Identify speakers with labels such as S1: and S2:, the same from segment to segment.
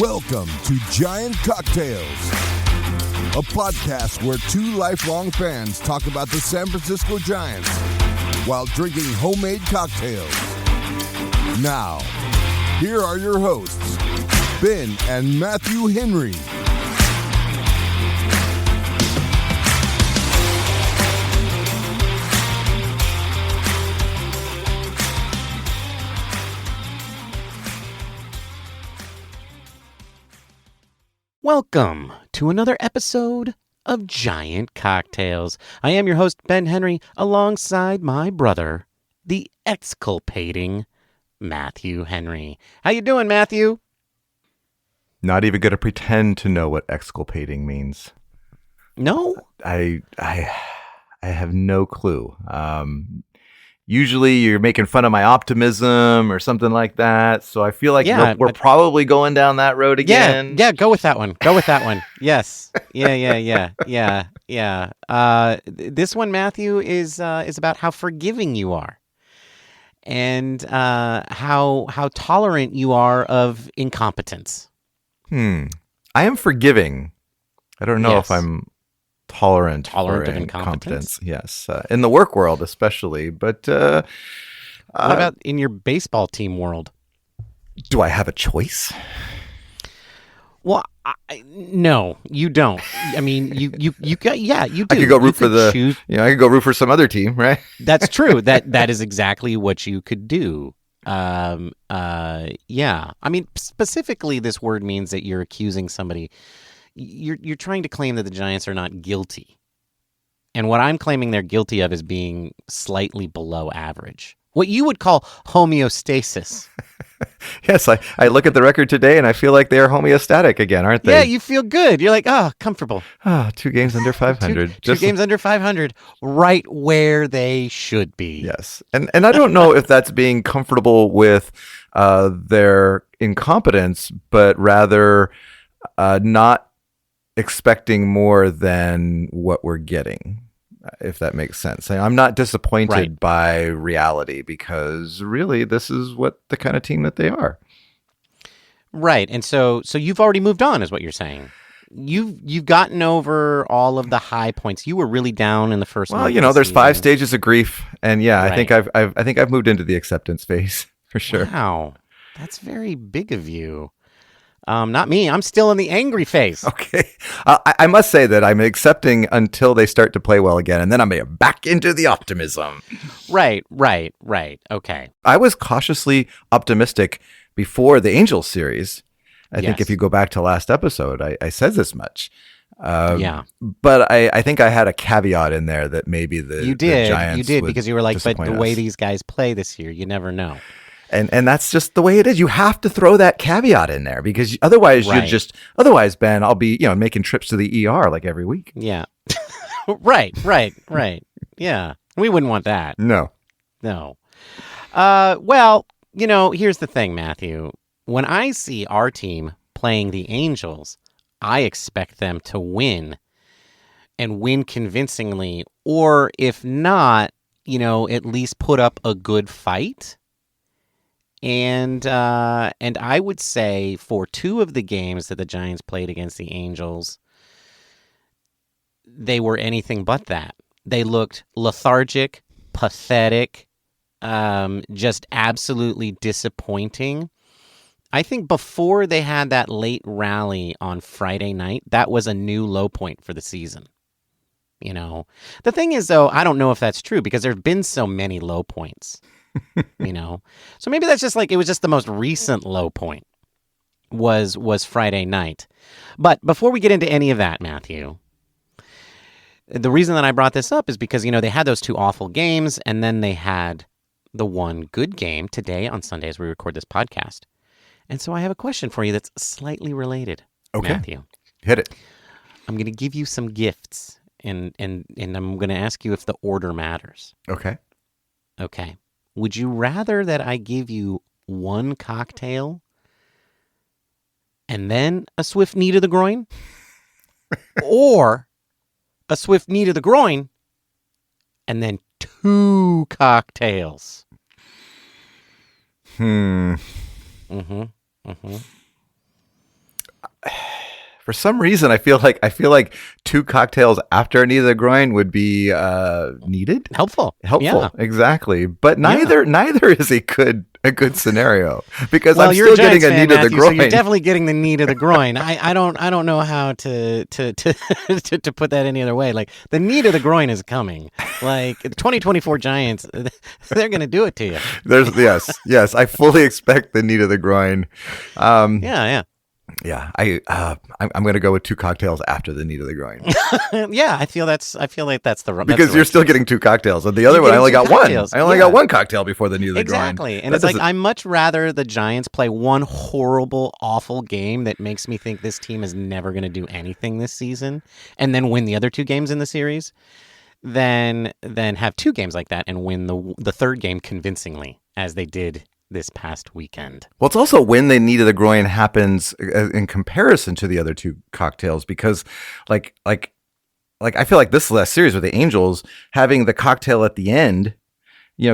S1: Welcome to Giant Cocktails, a podcast where two lifelong fans talk about the San Francisco Giants while drinking homemade cocktails. Now, here are your hosts, Ben and Matthew Henry.
S2: Welcome to another episode of Giant Cocktails. I am your host, Ben Henry, alongside my brother, the exculpating Matthew Henry. How you doing, Matthew?
S3: Not even going to pretend to know what exculpating means.
S2: No?
S3: I have no clue. Usually you're making fun of my optimism or something like that. So I feel like we're probably going down that road again.
S2: Yeah, go with that one. Yes. Yeah. This one, Matthew, is about how forgiving you are. And how tolerant you are of incompetence.
S3: I am forgiving. I don't know if I'm tolerant of incompetence. Yes, in the work world especially. But what
S2: about in your baseball team world?
S3: Do I have a choice?
S2: Well, no, you don't. I mean, you do.
S3: I could go root I could go root for some other team, right?
S2: That's true. That is exactly what you could do. Yeah. I mean, specifically, this word means that you're accusing somebody. You're trying to claim that the Giants are not guilty. And what I'm claiming they're guilty of is being slightly below average. What you would call homeostasis.
S3: Yes, I look at the record today and I feel like they're homeostatic again, aren't they?
S2: Yeah, you feel good. You're like, comfortable.
S3: 2 games under 500.
S2: Two games under 500, right where they should be.
S3: Yes. And I don't know if that's being comfortable with their incompetence, but rather not expecting more than what we're getting, if that makes sense. I'm not disappointed by reality because really this is what the kind of team that they are.
S2: Right. And so you've already moved on is what you're saying. You've gotten over all of the high points. You were really down in the first month.
S3: Well, there's 5 stages of grief, and I think I've moved into the acceptance phase for sure.
S2: Wow. That's very big of you. Not me. I'm still in the angry phase.
S3: Okay. I must say that I'm accepting until they start to play well again, and then I'm back into the optimism.
S2: Right. Okay.
S3: I was cautiously optimistic before the Angels series. I think if you go back to last episode, I said this much. But I think I had a caveat in there that maybe the Giants
S2: You did, because you were like, but the way
S3: us.
S2: these guys play this year, you never know.
S3: And that's just the way it is. You have to throw that caveat in there because otherwise Ben, I'll be, making trips to the ER like every week.
S2: Yeah. Right. Yeah. We wouldn't want that.
S3: No.
S2: Well, here's the thing, Matthew. When I see our team playing the Angels, I expect them to win and win convincingly, or if not, at least put up a good fight. And I would say for 2 of the games that the Giants played against the Angels, they were anything but that. They looked lethargic, pathetic, just absolutely disappointing. I think before they had that late rally on Friday night, that was a new low point for the season. The thing is, though, I don't know if that's true because there have been so many low points. So maybe that's just it was just the most recent low point was Friday night. But before we get into any of that, Matthew, the reason that I brought this up is because, they had those 2 awful games and then they had the one good game today on Sunday as we record this podcast. And so I have a question for you that's slightly related, Matthew.
S3: Hit it.
S2: I'm going to give you some gifts and I'm going to ask you if the order matters.
S3: Okay.
S2: Would you rather that I give you 1 cocktail and then a swift knee to the groin? Or a swift knee to the groin and then 2 cocktails?
S3: for some reason, I feel like 2 cocktails after a knee to the groin would be needed.
S2: Helpful.
S3: Helpful, exactly. But neither is a good scenario because I'm
S2: you're
S3: still getting a knee to the groin.
S2: So you're definitely getting the knee to the groin. I don't know how to put that any other way. Like the knee to the groin is coming. Like the 2024 Giants, they're going to do it to you.
S3: Yes. I fully expect the knee to the groin. Yeah, I'm going to go with 2 cocktails after the knee to the groin.
S2: Yeah, I feel like that's the
S3: because you're still getting 2 cocktails. And the other one, I only got
S2: cocktails.
S3: one. I only got 1 cocktail before the knee to the groin.
S2: Exactly. And it's like I much rather the Giants play one horrible, awful game that makes me think this team is never going to do anything this season, and then win the other 2 games in the series, than have 2 games like that and win the third game convincingly, as they did this past weekend.
S3: Well, it's also when the knee to the groin happens in comparison to the other 2 cocktails, because like I feel like this last series with the Angels, having the cocktail at the end,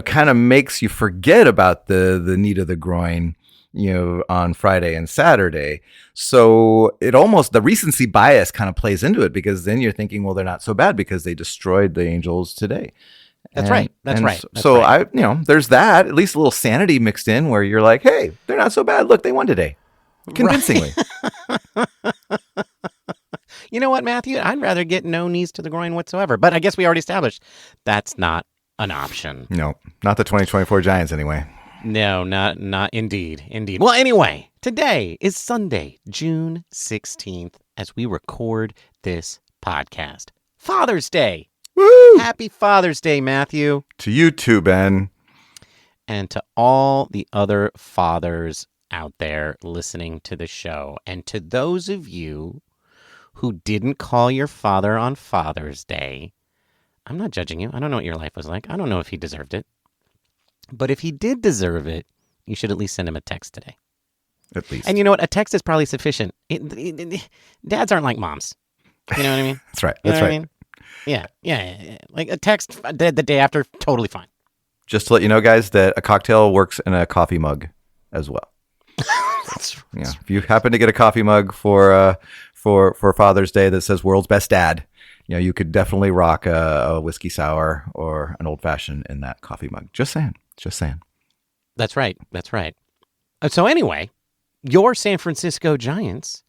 S3: kind of makes you forget about the knee to the groin, on Friday and Saturday. So the recency bias kind of plays into it, because then you're thinking, well, they're not so bad because they destroyed the Angels today.
S2: That's right.
S3: So there's that, at least a little sanity mixed in where you're like, hey, they're not so bad. Look, they won today. Convincingly.
S2: Right. You know what, Matthew? I'd rather get no knees to the groin whatsoever. But I guess we already established that's not an option.
S3: No, not the 2024 Giants anyway.
S2: No, not indeed. Well, anyway, today is Sunday, June 16th, as we record this podcast. Father's Day.
S3: Woo!
S2: Happy Father's Day, Matthew.
S3: To you too, Ben.
S2: And to all the other fathers out there listening to the show. And to those of you who didn't call your father on Father's Day, I'm not judging you. I don't know what your life was like. I don't know if he deserved it. But if he did deserve it, you should at least send him a text today.
S3: At least.
S2: And you know what? A text is probably sufficient. Dads aren't like moms. You know what I mean?
S3: That's right.
S2: You know
S3: That's right.
S2: I mean? Yeah. Like a text the day after, totally fine.
S3: Just to let you know, guys, that a cocktail works in a coffee mug as well.
S2: That's
S3: Yeah. If you happen to get a coffee mug for Father's Day that says "World's Best Dad," you could definitely rock a whiskey sour or an old fashioned in that coffee mug. Just saying.
S2: That's right. So anyway, your San Francisco Giants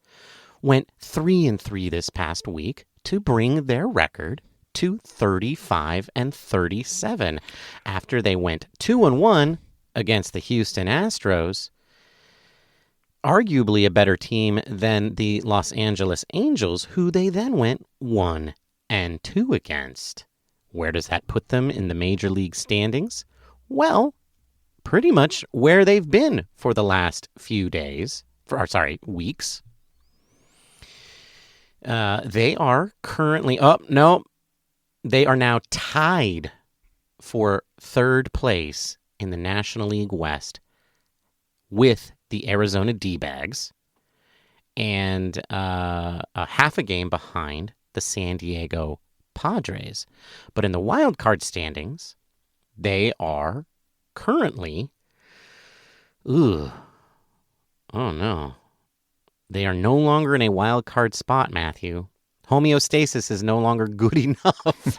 S2: went 3-3 this past week to bring their record to 35-37 after they went 2-1 against the Houston Astros, arguably a better team than the Los Angeles Angels, who they then went 1-2 against. Where does that put them in the major league standings? Well, pretty much where they've been for the last few weeks. They are currently they are now tied for 3rd place in the National League West with the Arizona D-Bags and a half a game behind the San Diego Padres. But in the wild card standings, they are currently, oh no, they are no longer in a wild card spot, Matthew. Homeostasis is no longer good enough.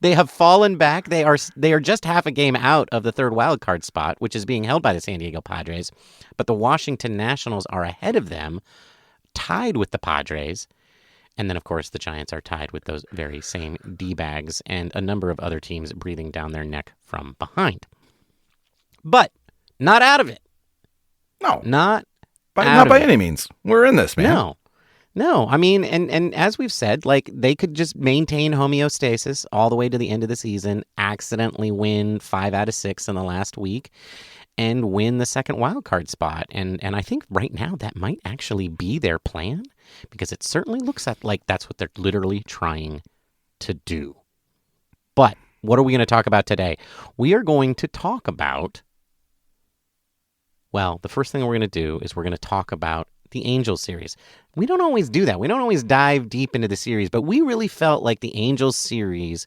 S2: They have fallen back. They are just half a game out of the 3rd wild card spot, which is being held by the San Diego Padres. But the Washington Nationals are ahead of them, tied with the Padres. And then, of course, the Giants are tied with those very same D-bags and a number of other teams breathing down their neck from behind. But not out of it.
S3: No.
S2: Not
S3: by any means. We're in this, man.
S2: No. I mean, and as we've said, like, they could just maintain homeostasis all the way to the end of the season, accidentally win 5 out of 6 in the last week, and win the 2nd wild card spot. And I think right now that might actually be their plan, because it certainly looks like that's what they're literally trying to do. But what are we going to talk about today? We are going to talk about, well, the first thing we're going to do is we're going to talk about the Angels series. We don't always do that. We don't always dive deep into the series, but we really felt like the Angels series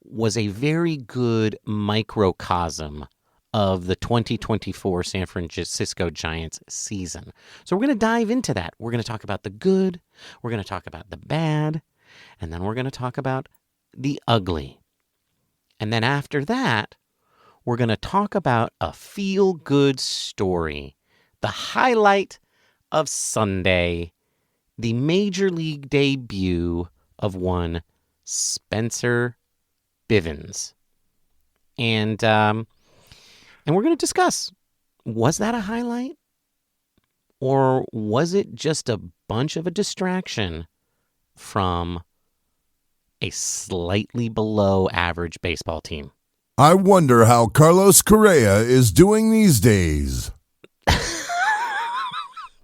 S2: was a very good microcosm of the 2024 San Francisco Giants season. So we're going to dive into that. We're going to talk about the good, we're going to talk about the bad, and then we're going to talk about the ugly. And then after that, we're going to talk about a feel-good story, the highlight of Sunday, the Major League debut of one Spencer Bivens. And we're going to discuss, was that a highlight? Or was it just a bunch of a distraction from a slightly below average baseball team?
S1: I wonder how Carlos Correa is doing these days.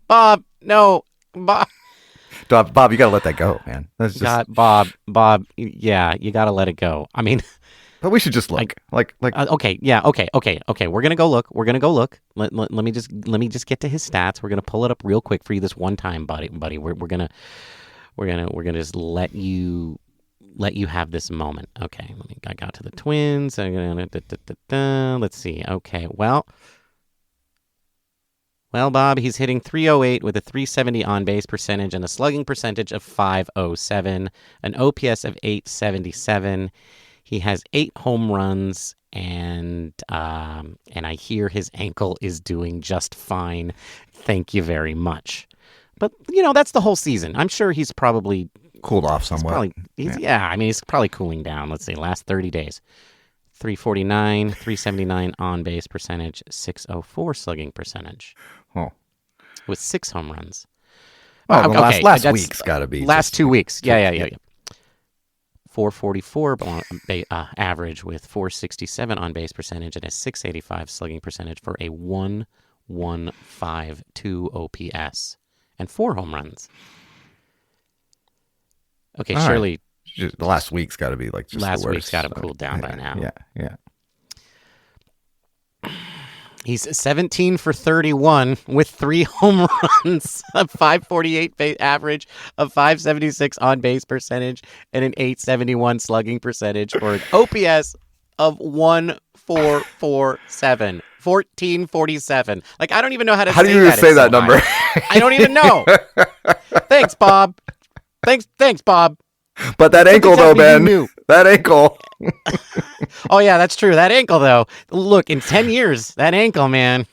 S2: Bob, no. Bob,
S3: you got to let that go, man. That's just...
S2: Bob, yeah, you got to let it go. I mean...
S3: But we should just look.
S2: Okay. We're gonna go look. Let me just get to his stats. We're gonna pull it up real quick for you this one time, buddy. We're gonna just let you have this moment. Okay. I got to the Twins. Let's see. Okay. Well, Bob, he's hitting .308 with a .370 on base percentage and a slugging percentage of .507, an OPS of .877. He has 8 home runs, and I hear his ankle is doing just fine. Thank you very much. But, that's the whole season. I'm sure he's probably...
S3: cooled off somewhat.
S2: He's probably cooling down. Let's see, last 30 days. 349, 379 on-base percentage, 604 slugging percentage.
S3: Oh.
S2: With 6 home runs.
S3: Oh, okay. Last week's got to be.
S2: Last 2 weeks. Yeah. 444 average with 467 on base percentage and a 685 slugging percentage for a 1.152 OPS and 4 home runs. Okay,
S3: all
S2: surely
S3: right. The last week's got to be like just
S2: last
S3: the worst.
S2: Week's got to cool down by now.
S3: Yeah.
S2: He's 17 for 31 with 3 home runs, a 548 average, a 576 on base percentage, and an 871 slugging percentage for an OPS of 1447. 1447. Like, I don't even know how to
S3: say that. How do you say that number?
S2: I don't even know. Thanks, Bob. Thanks, Bob.
S3: But that ankle, though, Ben. That ankle.
S2: Oh, yeah, that's true. That ankle, though. Look, in 10 years, that ankle, man.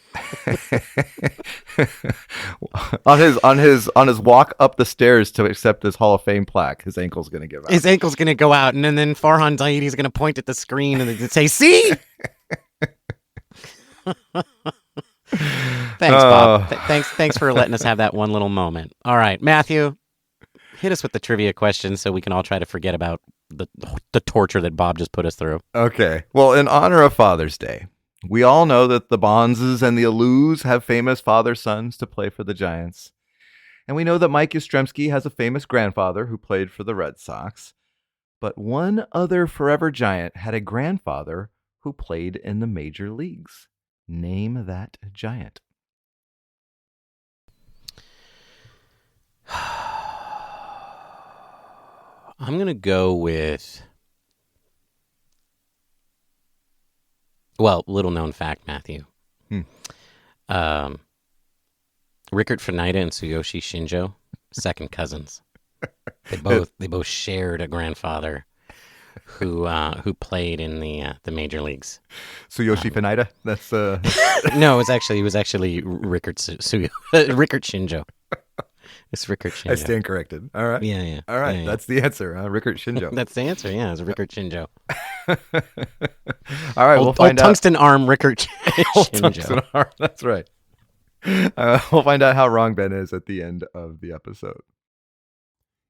S3: on his walk up the stairs to accept his Hall of Fame plaque, his ankle's going to give out.
S2: His ankle's going to go out, and then Farhan Zaidi's going to point at the screen and say, "See." Thanks, Bob. Thanks for letting us have that one little moment. All right, Matthew, hit us with the trivia question so we can all try to forget about the torture that Bob just put us through.
S3: Okay. Well, in honor of Father's Day, we all know that the Bonzes and the Alous have famous father-sons to play for the Giants. And we know that Mike Yastrzemski has a famous grandfather who played for the Red Sox. But one other forever Giant had a grandfather who played in the major leagues. Name that Giant.
S2: I'm going to go with, little known fact, Matthew. Rickard Fanida and Tsuyoshi Shinjo, second cousins. They both shared a grandfather who played in the major leagues.
S3: Tsuyoshi Fanida? That's
S2: No, it was actually Rickard Shinjo. It's Rickard Shinjo.
S3: I stand corrected. All right.
S2: Yeah.
S3: All right.
S2: Yeah.
S3: That's the answer. Rickard Shinjo.
S2: That's the answer. Yeah, it's Rickard Shinjo.
S3: All right. We'll find out.
S2: Tungsten arm Rickard Shinjo.
S3: Tungsten arm. That's right. We'll find out how wrong Ben is at the end of the episode.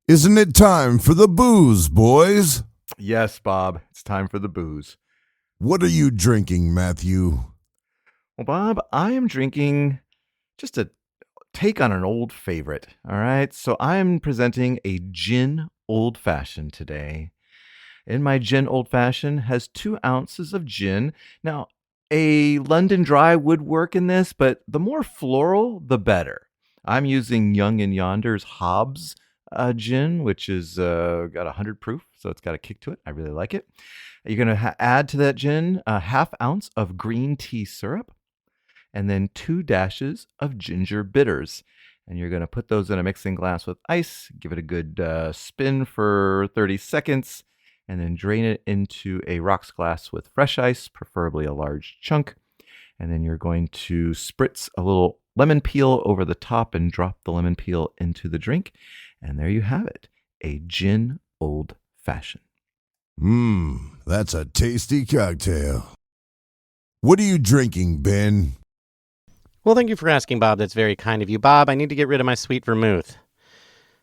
S1: Isn't it time for the booze, boys?
S3: Yes, Bob. It's time for the booze.
S1: What are you drinking, Matthew?
S3: Well, Bob, I am drinking just a take on an old favorite. All right. So I'm presenting a gin old fashioned today. In my gin old fashioned has 2 ounces of gin. Now, a London Dry would work in this, but the more floral, the better. I'm using Young and Yonder's Hobbs gin, which is got 100 proof, so it's got a kick to it. I really like it. You're going to add to that gin a half ounce of green tea syrup and then 2 dashes of ginger bitters. And you're going to put those in a mixing glass with ice, give it a good spin for 30 seconds, and then drain it into a rocks glass with fresh ice, preferably a large chunk. And then you're going to spritz a little lemon peel over the top and drop the lemon peel into the drink. And there you have it, a gin old fashioned.
S1: That's a tasty cocktail. What are you drinking, Ben?
S2: Well, thank you for asking, Bob. That's very kind of you. Bob, I need to get rid of my Sweet Vermouth.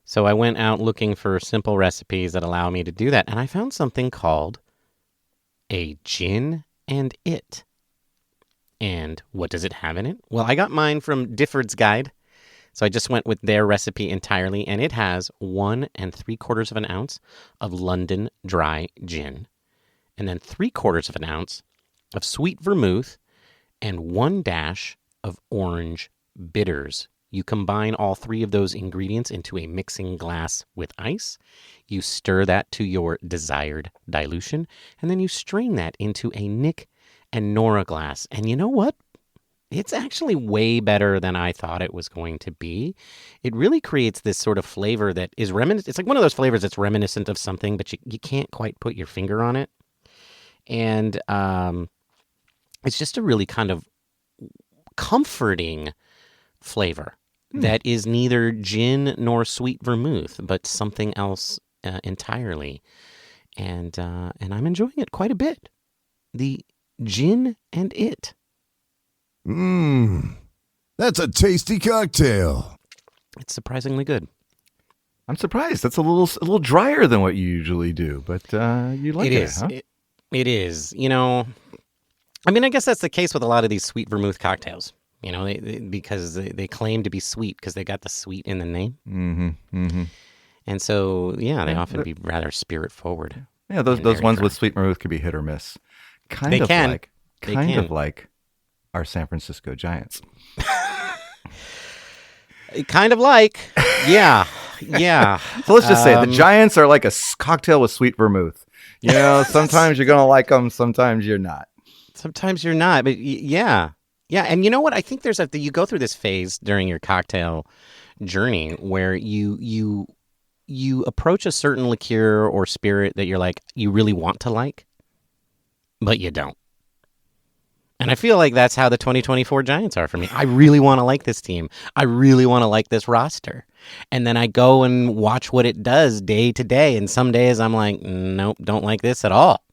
S2: So I went out looking for simple recipes that allow me to do that, and I found something called a gin and it. And what does it have in it? Well, I got mine from Difford's Guide, so I just went with their recipe entirely, and it has 1 3/4 of an ounce of London dry gin, and then 3/4 of an ounce of sweet vermouth, and 1 dash of orange bitters. You combine all 3 of those ingredients into a mixing glass with ice. You stir that to your desired dilution, and then you strain that into a Nick and Nora glass. And you know what? It's actually way better than I thought it was going to be. It really creates this sort of flavor that is reminiscent. It's like one of those flavors that's reminiscent of something, but you can't quite put your finger on it. And it's just a really kind of comforting flavor that is neither gin nor sweet vermouth, but something else entirely. And I'm enjoying it quite a bit. The gin and it.
S1: That's a tasty cocktail.
S2: It's surprisingly good.
S3: I'm surprised. That's a little drier than what you usually do, but you like it, huh?
S2: It is. You know, I mean, I guess that's the case with a lot of these sweet vermouth cocktails. You know, because they claim to be sweet because they got the sweet in the name. And so, yeah, they often be rather spirit forward.
S3: Yeah, those ones with sweet vermouth could be hit or miss. Kind of like our San Francisco Giants.
S2: Kind of like, yeah.
S3: So let's just say the Giants are like a cocktail with sweet vermouth. You know, sometimes you're going to like them, sometimes you're not.
S2: Sometimes you're not, but yeah. Yeah, and you know what? I think you go through this phase during your cocktail journey where you approach a certain liqueur or spirit that you're like, you really want to like, but you don't. And I feel like that's how the 2024 Giants are for me. I really want to like this team. I really want to like this roster. And then I go and watch what it does day to day. And some days I'm like, nope, don't like this at all.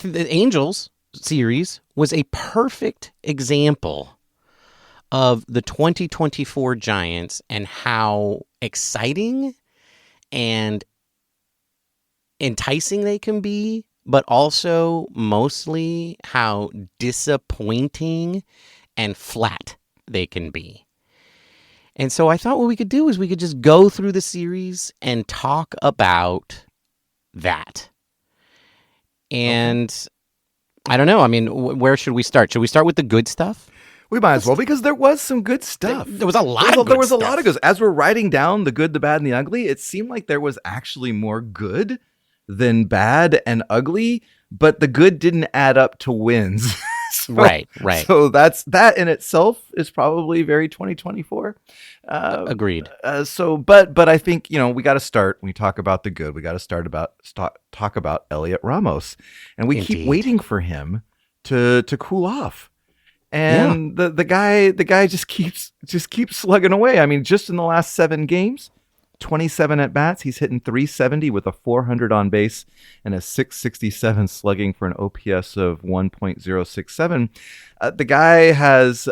S2: The Angels series was a perfect example of the 2024 Giants and how exciting and enticing they can be, but also mostly how disappointing and flat they can be. And so I thought what we could do is we could just go through the series and talk about that. And I don't know. I mean, where should we start? Should we start with the good stuff?
S3: We might as well, because there was some good stuff.
S2: There was a lot of good stuff.
S3: A lot of good. As we're writing down the good, the bad, and the ugly, it seemed like there was actually more good than bad and ugly, but the good didn't add up to wins.
S2: Right.
S3: So that in itself is probably very 2024.
S2: Agreed.
S3: But I think, you know, we got to start when we talk about the good. We got to talk about Elliot Ramos, and we keep waiting for him to cool off. And the guy just keeps slugging away. I mean, just in the last 7 games, 27 at bats, he's hitting .370 with a .400 on base and a .667 slugging for an OPS of 1.067. The guy has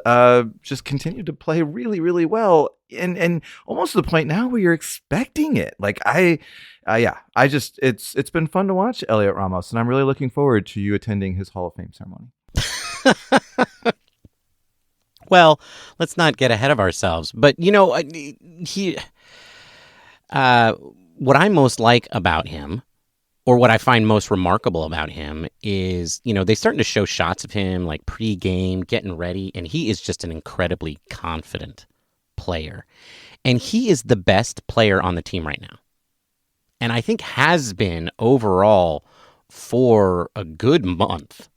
S3: just continued to play really, really well, and almost to the point now where you're expecting it. Like it's been fun to watch Elliot Ramos, and I'm really looking forward to you attending his Hall of Fame ceremony.
S2: Well, let's not get ahead of ourselves. But, you know, what I most like about him, or what I find most remarkable about him, is, you know, they starting to show shots of him like pre-game, getting ready, and he is just an incredibly confident player. And he is the best player on the team right now. And I think has been overall for a good month,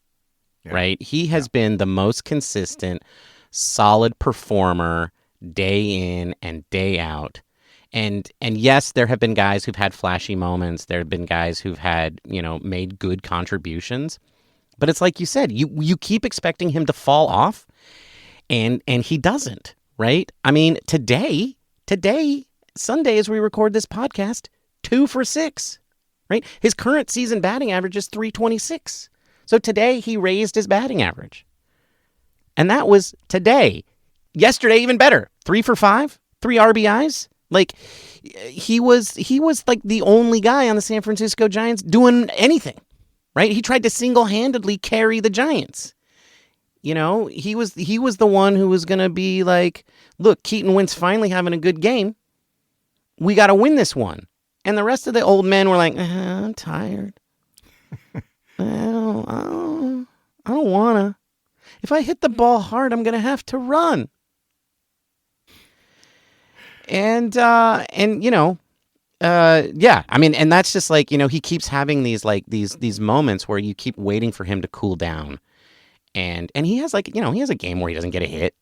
S2: right? He has been the most consistent, solid performer day in and day out. And yes, there have been guys who've had flashy moments. There have been guys who've had, made good contributions. But it's like you said, you keep expecting him to fall off, and he doesn't, right? I mean, today, Sunday, as we record this podcast, 2 for 6, right? His current season batting average is .326. So today he raised his batting average. And that was today. Yesterday, even better. 3 for 5, 3 RBIs. Like, he was like the only guy on the San Francisco Giants doing anything, right? He tried to single-handedly carry the Giants. He was the one who was going to be like, look, Keaton Wentz finally having a good game. We got to win this one. And the rest of the old men were like, I'm tired. I don't want to. If I hit the ball hard, I'm going to have to run. And I mean, and that's just like, he keeps having these moments where you keep waiting for him to cool down. And he has he has a game where he doesn't get a hit,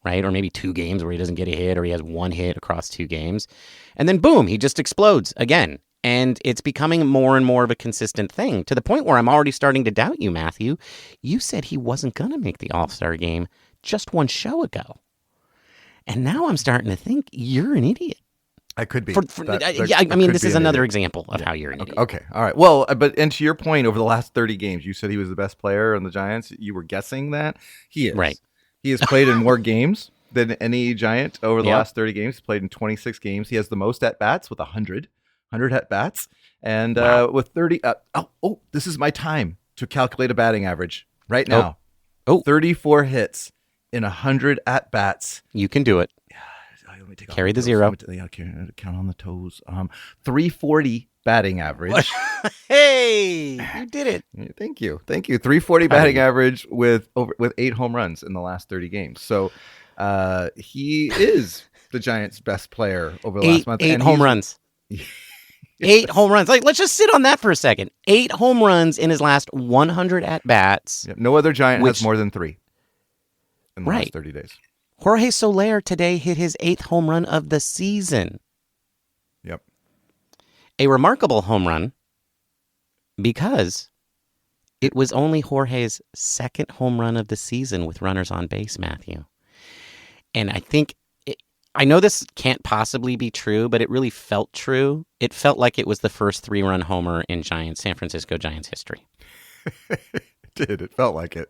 S2: right? Or maybe 2 games where he doesn't get a hit, or he has 1 hit across 2 games. And then boom, he just explodes again. And it's becoming more and more of a consistent thing, to the point where I'm already starting to doubt you, Matthew. You said he wasn't going to make the All-Star game just 1 show ago. And now I'm starting to think you're an idiot.
S3: I could be.
S2: This is another example of how you're an idiot.
S3: Okay. All right. Well, and to your point, over the last 30 games, you said he was the best player on the Giants. You were guessing that. He is. Right. He has played in more games than any Giant over the last 30 games. He's played in 26 games. He has the most at-bats with 100 at-bats. And with 30... this is my time to calculate a batting average right now. 34 hits in 100 at-bats.
S2: You can do it.
S3: Let me take
S2: Carry the 0.
S3: Count on the toes. 340 batting average.
S2: Hey, you did it.
S3: Thank you. 340 batting average with 8 home runs in the last 30 games. So he is the Giants' best player over the last month.
S2: 8 home runs. 8 home runs. Like, let's just sit on that for a second. 8 home runs in his last 100 at-bats.
S3: No other Giant has more than 3 in the last 30 days.
S2: Jorge Soler today hit his 8th home run of the season.
S3: Yep.
S2: A remarkable home run because it was only Jorge's 2nd home run of the season with runners on base, Matthew. And I know this can't possibly be true, but it really felt true. It felt like it was the first 3-run homer in San Francisco Giants history.
S3: It felt like it.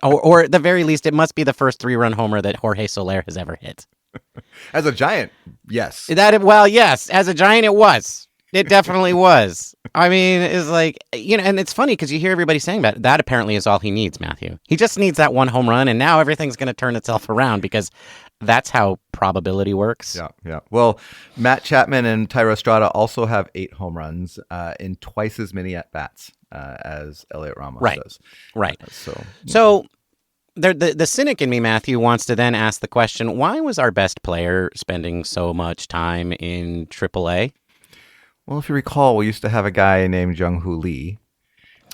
S2: Or at the very least, it must be the first 3-run homer that Jorge Soler has ever hit.
S3: As a Giant, yes.
S2: Yes. As a Giant, it was. It definitely was. I mean, it's like, and it's funny because you hear everybody saying that apparently is all he needs, Matthew. He just needs that 1 home run, and now everything's going to turn itself around because that's how probability works.
S3: Yeah. Well, Matt Chapman and Thairo Estrada also have 8 home runs in twice as many at-bats as Elliot Ramos does. Right.
S2: So the cynic in me, Matthew, wants to then ask the question, why was our best player spending so much time in AAA?
S3: Well, if you recall, we used to have a guy named Jung-Hoo Lee.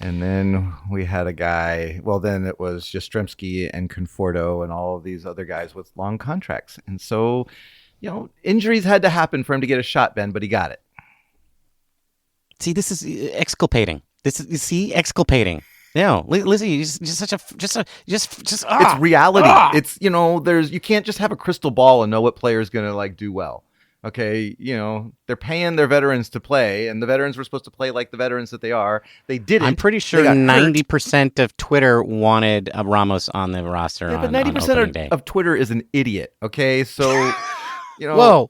S3: And then we had a guy, then it was Yastrzemski and Conforto and all of these other guys with long contracts. And so, injuries had to happen for him to get a shot, Ben, but he got it.
S2: See, this is exculpating. Exculpating. No, Lizzie, it's
S3: reality. It's, you can't just have a crystal ball and know what player is going to do well. Okay, they're paying their veterans to play, and the veterans were supposed to play like the veterans that they are. They didn't.
S2: I'm pretty sure 90% of Twitter wanted Ramos on the roster.
S3: Yeah, but 90% of Twitter is an idiot. Okay, so
S2: Whoa!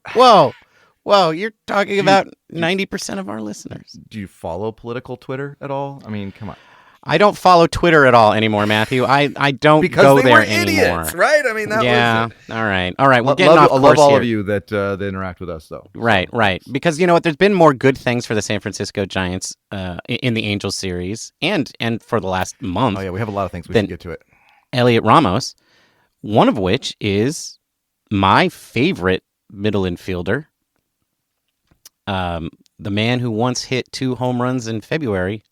S2: You're talking about 90% of our listeners.
S3: Do you follow political Twitter at all? I mean, come on.
S2: I don't follow Twitter at all anymore, Matthew. I don't go there anymore.
S3: Because they were idiots, right? I mean, that was it.
S2: All right. We're getting off course
S3: here. I love all
S2: here.
S3: of you that interact with us, though.
S2: Right. Because you know what? There's been more good things for the San Francisco Giants in the Angels series and for the last month.
S3: Oh, yeah. We have a lot of things. We should get to it.
S2: Elliot Ramos, one of which is my favorite middle infielder, the man who once hit 2 home runs in February,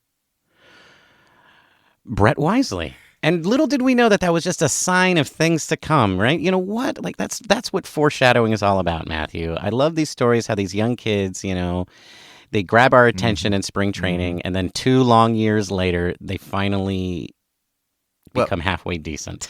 S2: Brett Wisely. And little did we know that was just a sign of things to come, right? You know what? Like that's what foreshadowing is all about, Matthew. I love these stories, how these young kids, they grab our attention in spring training, and then 2 long years later, they finally become halfway decent.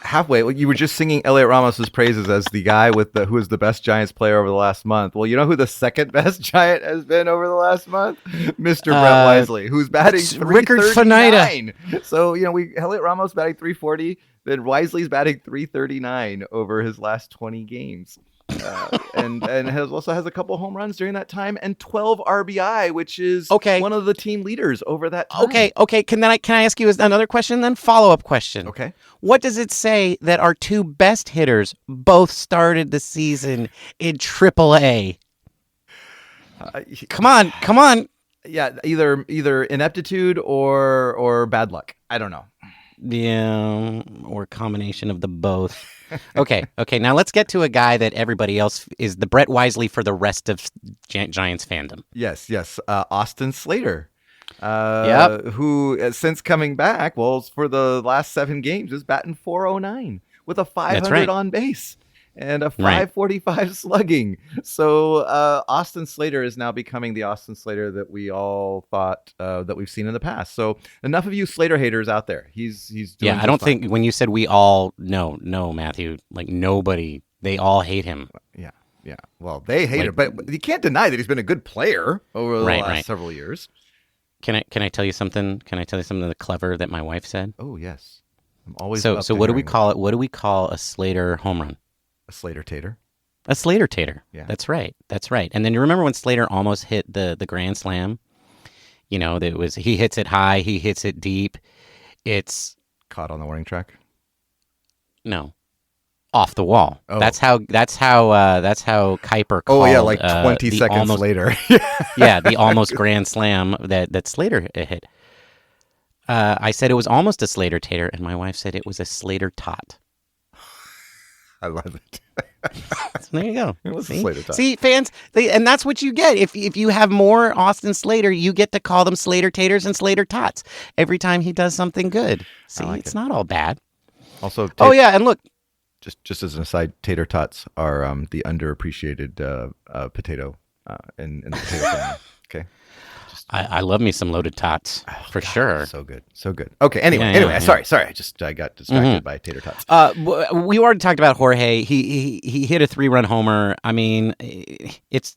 S3: Halfway. Well, you were just singing Elliot Ramos's praises as the guy who is the best Giants player over the last month. Well, you know who the second best Giant has been over the last month? Mr. Brett Wisely, who's batting
S2: Rickard Fanida.
S3: So, Elliot Ramos batting 340, then Wisely's batting 339 over his last 20 games. And also has a couple home runs during that time and 12 RBI, which is one of the team leaders over that time.
S2: Okay. Can I ask you another question then? Follow-up question.
S3: Okay.
S2: What does it say that our 2 best hitters both started the season in AAA? Come on.
S3: Yeah, either ineptitude or bad luck. I don't know.
S2: Yeah, or a combination of the both. Okay. Now let's get to a guy that everybody else is the Brett Wisely for the rest of Giants fandom.
S3: Yes. Austin Slater,
S2: Yep.
S3: who since coming back, for the last 7 games is batting .409 with a 500 on base and a 545 slugging. So Austin Slater is now becoming the Austin Slater that we all thought that we've seen in the past. So enough of you Slater haters out there. He's doing
S2: I don't think when you said we all, no, Matthew, like nobody, they all hate him.
S3: Yeah. Well, they hate him, but you can't deny that he's been a good player over the last several years.
S2: Can I tell you something? Can I tell you something clever that my wife said?
S3: Oh yes, I'm always.
S2: So what do we call it? What do we call a Slater home run?
S3: A Slater tater.
S2: A Slater tater.
S3: Yeah.
S2: That's right. And then you remember when Slater almost hit the grand slam? He hits it high, he hits it deep. It's
S3: caught on the warning track.
S2: No, off the wall. Oh. That's how Kuiper called.
S3: Oh yeah, like 20 seconds later.
S2: Yeah, the almost grand slam that Slater hit. I said it was almost a Slater tater, and my wife said it was a Slater tot.
S3: I love it.
S2: So there you go.
S3: It was a Slater tot.
S2: See, fans, and that's what you get. If you have more Austin Slater, you get to call them Slater taters and Slater tots every time he does something good. See, it's not all bad.
S3: Also,
S2: and look.
S3: Just as an aside, tater tots are the underappreciated potato in the potato family. Okay.
S2: I love me some loaded tots for sure.
S3: So good. Okay. Anyway. Sorry. I got distracted by tater tots.
S2: We already talked about Jorge. He hit a 3-run homer. I mean, it's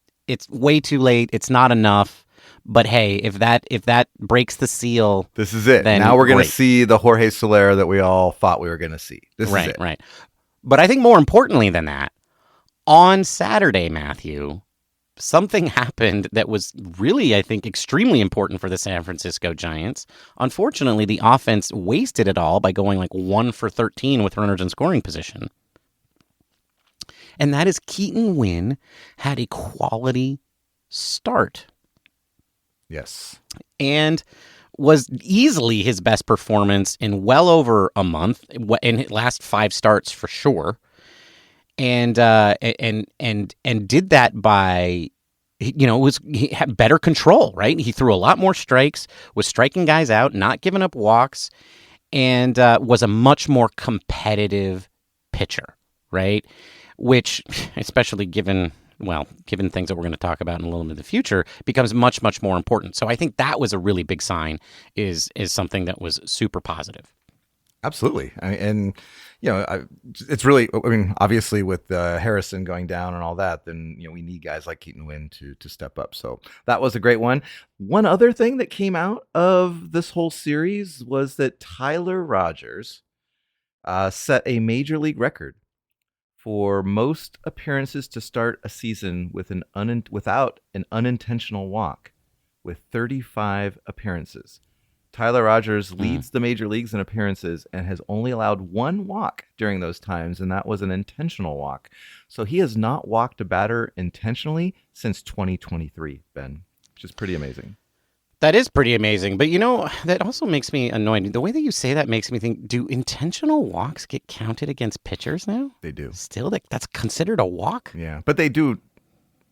S2: way too late. It's not enough. But hey, if that breaks the seal,
S3: this is it. Now we're going to see the Jorge Soler that we all thought we were going to see. This is it.
S2: Right. But I think more importantly than that, on Saturday, Matthew, something happened that was really, I think, extremely important for the San Francisco Giants. Unfortunately, the offense wasted it all by going like 1 for 13 with runners in scoring position. And that is Keaton Winn had a quality start.
S3: Yes.
S2: And was easily his best performance in well over a month, in his last 5 starts for sure. And did that by, he had better control, right? He threw a lot more strikes, was striking guys out, not giving up walks, and was a much more competitive pitcher, right? Which, especially given things that we're going to talk about in a little bit in the future, becomes much, much more important. So I think that was a really big sign, is something that was super positive.
S3: Absolutely. It's really, obviously with Harrison going down and all that, then, we need guys like Keaton Winn to step up. So that was a great one. One other thing that came out of this whole series was that Tyler Rogers set a major league record for most appearances to start a season without an unintentional walk, with 35 appearances. Tyler Rogers leads the major leagues in appearances and has only allowed 1 walk during those times, and that was an intentional walk. So he has not walked a batter intentionally since 2023, Ben, which is pretty amazing.
S2: That is pretty amazing. But, that also makes me annoyed. The way that you say that makes me think, do intentional walks get counted against pitchers now?
S3: They do.
S2: Still, that's considered a walk?
S3: Yeah, but they do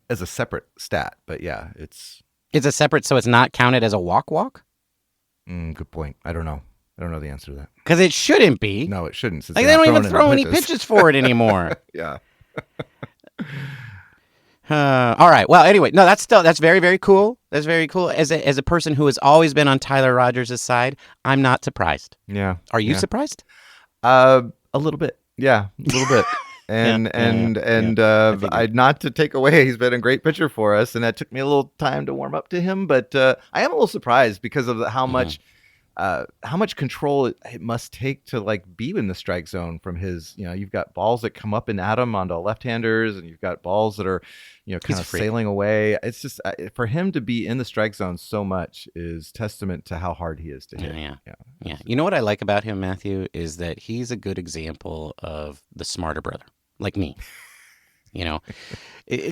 S3: as a separate stat. But yeah, it's
S2: a separate, so it's not counted as a walk?
S3: Good point. I don't know. I don't know the answer to that.
S2: Because it shouldn't be.
S3: No, it shouldn't.
S2: Like, they don't even throw any pitches for it anymore.
S3: Yeah.
S2: All right. Well, anyway, no, that's very, very cool. That's very cool. As a person who has always been on Tyler Rogers' side, I'm not surprised.
S3: Yeah.
S2: Are you surprised?
S3: A little bit. Yeah, a little bit. And I not to take away, he's been a great pitcher for us, and that took me a little time to warm up to him. But I am a little surprised because of how much control it must take to like be in the strike zone from his. You've got balls that come up and at him onto left-handers, and you've got balls that are kind of sailing away. It's just for him to be in the strike zone so much is testament to how hard he is to hit.
S2: Yeah. You know what I like about him, Matthew, is that he's a good example of the smarter brother, like me.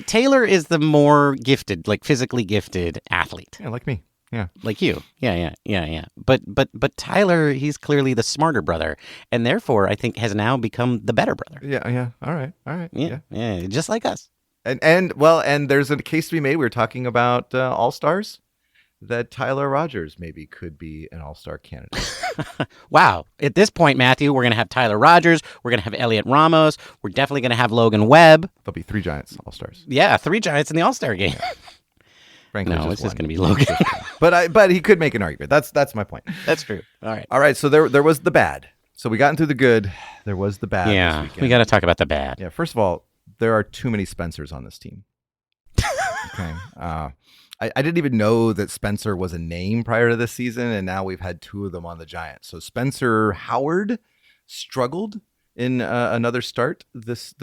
S2: Taylor is the more gifted, like physically gifted athlete.
S3: Yeah, like me. Yeah.
S2: Like you. Yeah. But Tyler, he's clearly the smarter brother, and therefore I think has now become the better brother.
S3: Yeah. All right.
S2: Yeah. Just like us.
S3: And there's a case to be made. We were talking about all-stars, that Tyler Rogers maybe could be an all-star candidate.
S2: Wow. At this point, Matthew, we're going to have Tyler Rogers. We're going to have Elliot Ramos. We're definitely going to have Logan Webb.
S3: There'll be 3 Giants all-stars.
S2: Yeah, 3 Giants in the all-star game.
S3: Yeah. Frankly,
S2: no, it's just going to be Logan.
S3: But he could make an argument. That's my point.
S2: That's true. All right.
S3: So there was the bad. So we gotten through the good. There was the bad.
S2: Yeah,
S3: this weekend.
S2: we got to talk about the bad.
S3: Yeah. First of all, there are too many Spencers on this team. Okay. I didn't even know that Spencer was a name prior to this season, and now we've had 2 of them on the Giants. So Spencer Howard struggled in another start this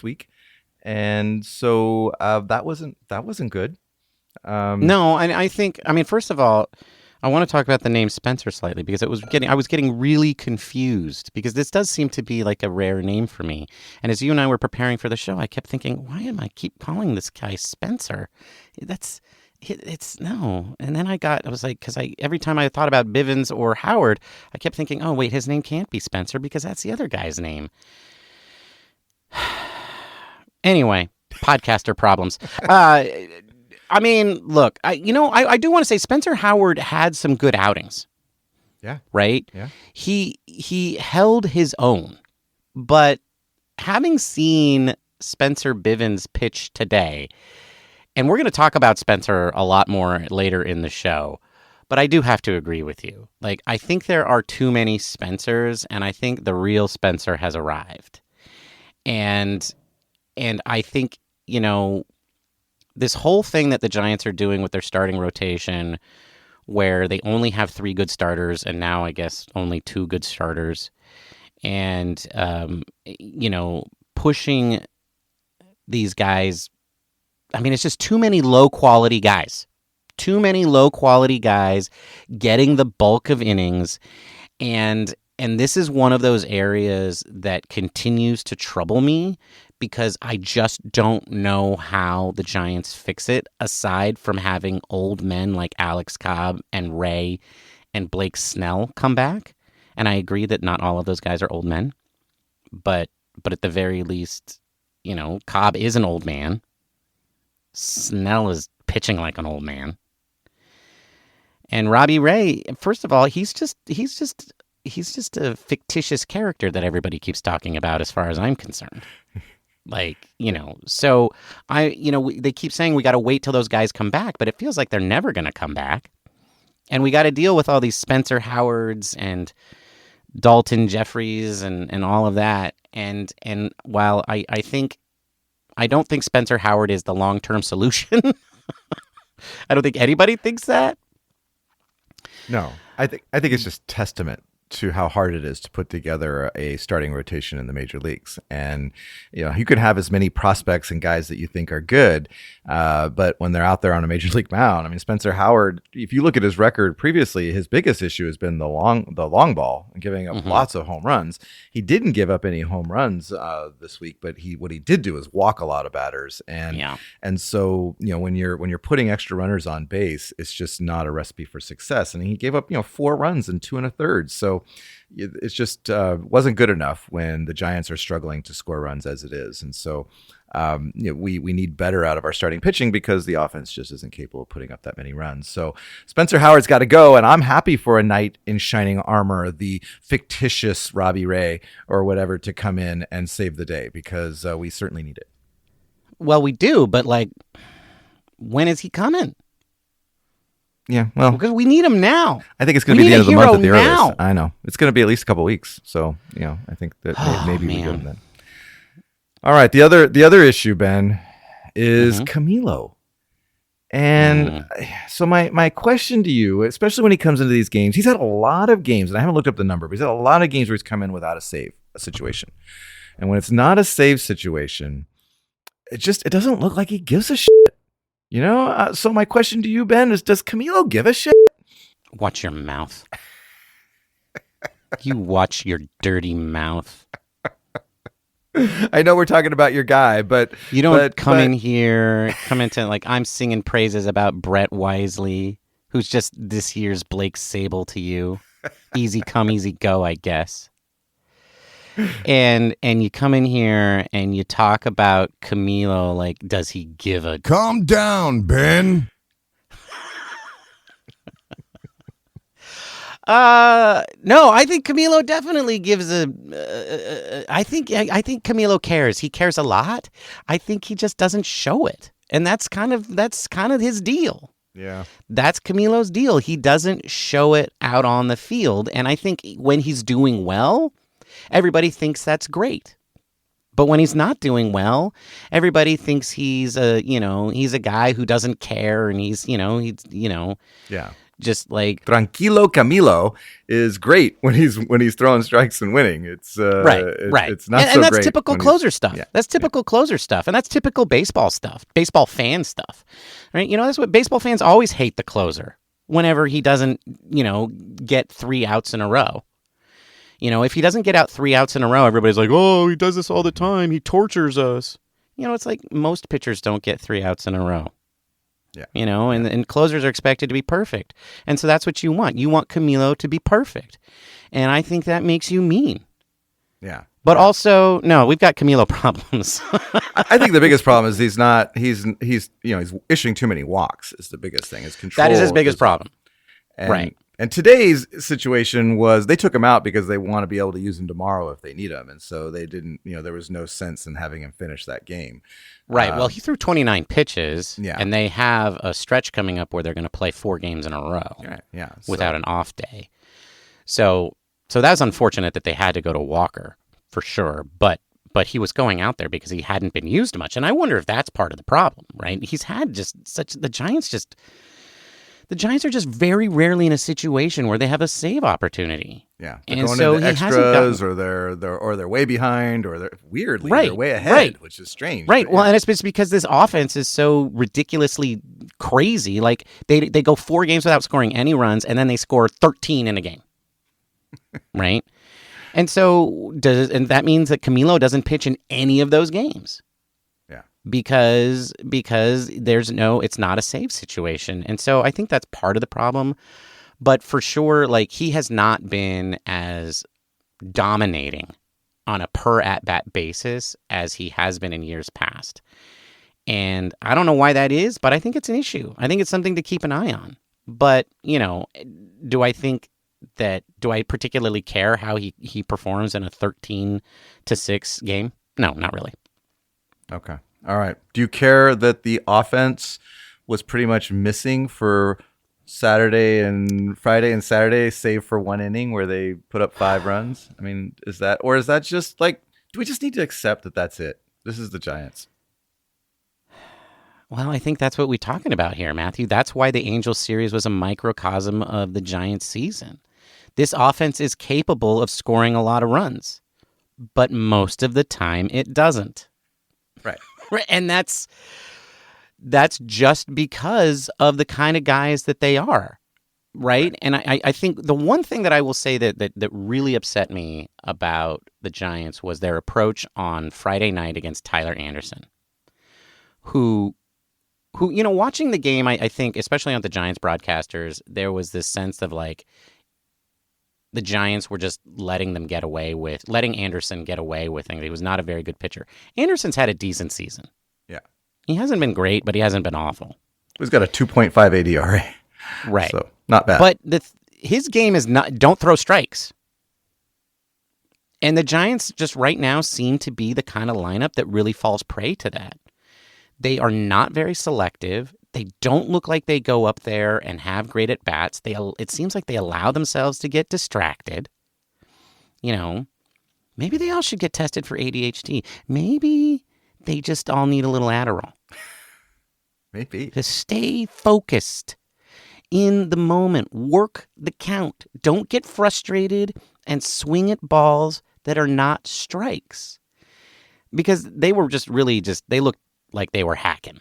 S3: week, and so that wasn't good.
S2: No, I think, first of all, I want to talk about the name Spencer slightly because I was getting really confused because this does seem to be like a rare name for me. And as you and I were preparing for the show, I kept thinking, why am I keep calling this guy Spencer? It's no. And then I was like, because every time I thought about Bivens or Howard, I kept thinking, oh, wait, his name can't be Spencer because that's the other guy's name. Anyway, podcaster problems. Look, I do want to say Spencer Howard had some good outings.
S3: Yeah.
S2: Right?
S3: Yeah.
S2: He held his own. But having seen Spencer Bivens pitch today, and we're going to talk about Spencer a lot more later in the show, but I do have to agree with you. Like, I think there are too many Spencers, and I think the real Spencer has arrived. And I think, this whole thing that the Giants are doing with their starting rotation, where they only have 3 good starters and now I guess only 2 good starters, and pushing these guys. It's just too many low quality guys. Too many low quality guys getting the bulk of innings, and this is one of those areas that continues to trouble me. Because I just don't know how the Giants fix it, aside from having old men like Alex Cobb and Ray and Blake Snell come back. And I agree that not all of those guys are old men. But at the very least, Cobb is an old man. Snell is pitching like an old man. And Robbie Ray, first of all, he's just a fictitious character that everybody keeps talking about as far as I'm concerned. So they keep saying we got to wait till those guys come back, but it feels like they're never going to come back. And we got to deal with all these Spencer Howards and Dalton Jeffries and all of that. And while I don't think Spencer Howard is the long-term solution. I don't think anybody thinks that.
S3: No, I think it's just testament to how hard it is to put together a starting rotation in the major leagues. And, you could have as many prospects and guys that you think are good, but when they're out there on a major league mound, Spencer Howard, if you look at his record previously, his biggest issue has been the long ball and giving up lots of home runs. He didn't give up any home runs this week, but what he did do is walk a lot of batters. And so, when you're putting extra runners on base, it's just not a recipe for success. And he gave up, 4 runs in 2 1/3. So So it's just wasn't good enough when the Giants are struggling to score runs as it is. And so we need better out of our starting pitching because the offense just isn't capable of putting up that many runs. So Spencer Howard's got to go, and I'm happy for a knight in shining armor, the fictitious Robbie Ray or whatever, to come in and save the day because we certainly need it.
S2: Well, we do, but like, when is he coming?
S3: Yeah, well,
S2: because we need him now.
S3: I think it's going to be the end of the month at the earliest. I know it's going to be at least a couple weeks. So I think that maybe we go then. All right, the other issue, Ben, is Camilo. And so my question to you, especially when he comes into these games, he's had a lot of games, and I haven't looked up the number, but he's had a lot of games where he's come in without a situation. And when it's not a save situation, it doesn't look like he gives a shit. So my question to you, Ben, is does Camilo give a shit?
S2: Watch your mouth. You watch your dirty mouth.
S3: I know we're talking about your guy, but
S2: you don't come into like I'm singing praises about Brett Wisely, who's just this year's Blake Sable to you. Easy come, easy go, I guess. And you come in here and you talk about Camilo like, does he give a...
S1: Calm down, Ben.
S2: No, I think Camilo definitely gives I think Camilo cares. He cares a lot. I think he just doesn't show it. And that's kind of his deal.
S3: Yeah.
S2: That's Camilo's deal. He doesn't show it out on the field. And I think when he's doing well, everybody thinks that's great. But when he's not doing well, everybody thinks he's a guy who doesn't care, and he's just like
S3: Tranquilo Camilo is great when he's throwing strikes and winning. It's
S2: right.
S3: It's not
S2: and that's
S3: great
S2: typical closer stuff.
S3: Yeah.
S2: That's typical closer stuff, and that's typical baseball stuff, baseball fan stuff, right? That's what baseball fans always hate the closer whenever he doesn't, get 3 outs in a row. If he doesn't get out 3 outs in a row, everybody's like, oh, he does this all the time. He tortures us. It's like most pitchers don't get 3 outs in a row.
S3: Yeah.
S2: And closers are expected to be perfect. And so that's what you want. You want Camilo to be perfect. And I think that makes you mean.
S3: Yeah.
S2: But also, no, we've got Camilo problems.
S3: I think the biggest problem is he's issuing too many walks is the biggest thing. His control.
S2: That is his biggest problem. Right.
S3: And today's situation was they took him out because they want to be able to use him tomorrow if they need him. And so they didn't, there was no sense in having him finish that game.
S2: Right. Well, he threw 29 pitches,
S3: yeah.
S2: And they have a stretch coming up where they're going to play 4 games in a row without an off day. So that's unfortunate that they had to go to Walker for sure. But he was going out there because he hadn't been used much. And I wonder if that's part of the problem, right? He's had the Giants are just very rarely in a situation where they have a save opportunity.
S3: Yeah,
S2: and
S3: going
S2: so
S3: into extras, or they're way behind, or they're weirdly they're way ahead, which is strange.
S2: Right. Well, and it's because this offense is so ridiculously crazy. Like they go 4 games without scoring any runs, and then they score 13 in a game. Right. And so that means that Camilo doesn't pitch in any of those games. Because it's not a save situation. And so I think that's part of the problem. But for sure, like, he has not been as dominating on a per at-bat basis as he has been in years past. And I don't know why that is, but I think it's an issue. I think it's something to keep an eye on. But, do I particularly care how he performs in a 13-6 game? No, not really.
S3: Okay. All right. Do you care that the offense was pretty much missing for Friday and Saturday, save for 1 inning where they put up 5 runs? I mean, is that just like, do we just need to accept that that's it? This is the Giants.
S2: Well, I think that's what we're talking about here, Matthew. That's why the Angels series was a microcosm of the Giants season. This offense is capable of scoring a lot of runs, but most of the time it doesn't.
S3: Right.
S2: And that's just because of the kind of guys that they are, right? And I think the one thing that I will say that really upset me about the Giants was their approach on Friday night against Tyler Anderson, who watching the game, I think, especially on the Giants broadcasters, there was this sense of like, the Giants were just letting Anderson get away with things. He was not a very good pitcher. Anderson's had a decent season.
S3: Yeah.
S2: He hasn't been great, but he hasn't been awful.
S3: He's got a 2.5 ADRA.
S2: Right.
S3: So not bad.
S2: But his game is not, don't throw strikes. And the Giants just right now seem to be the kind of lineup that really falls prey to that. They are not very selective. They don't look like they go up there and have great at-bats. It seems like they allow themselves to get distracted. You know, maybe they all should get tested for ADHD. Maybe they just all need a little Adderall.
S3: Maybe.
S2: To stay focused in the moment. Work the count. Don't get frustrated and swing at balls that are not strikes. Because they were they looked like they were hacking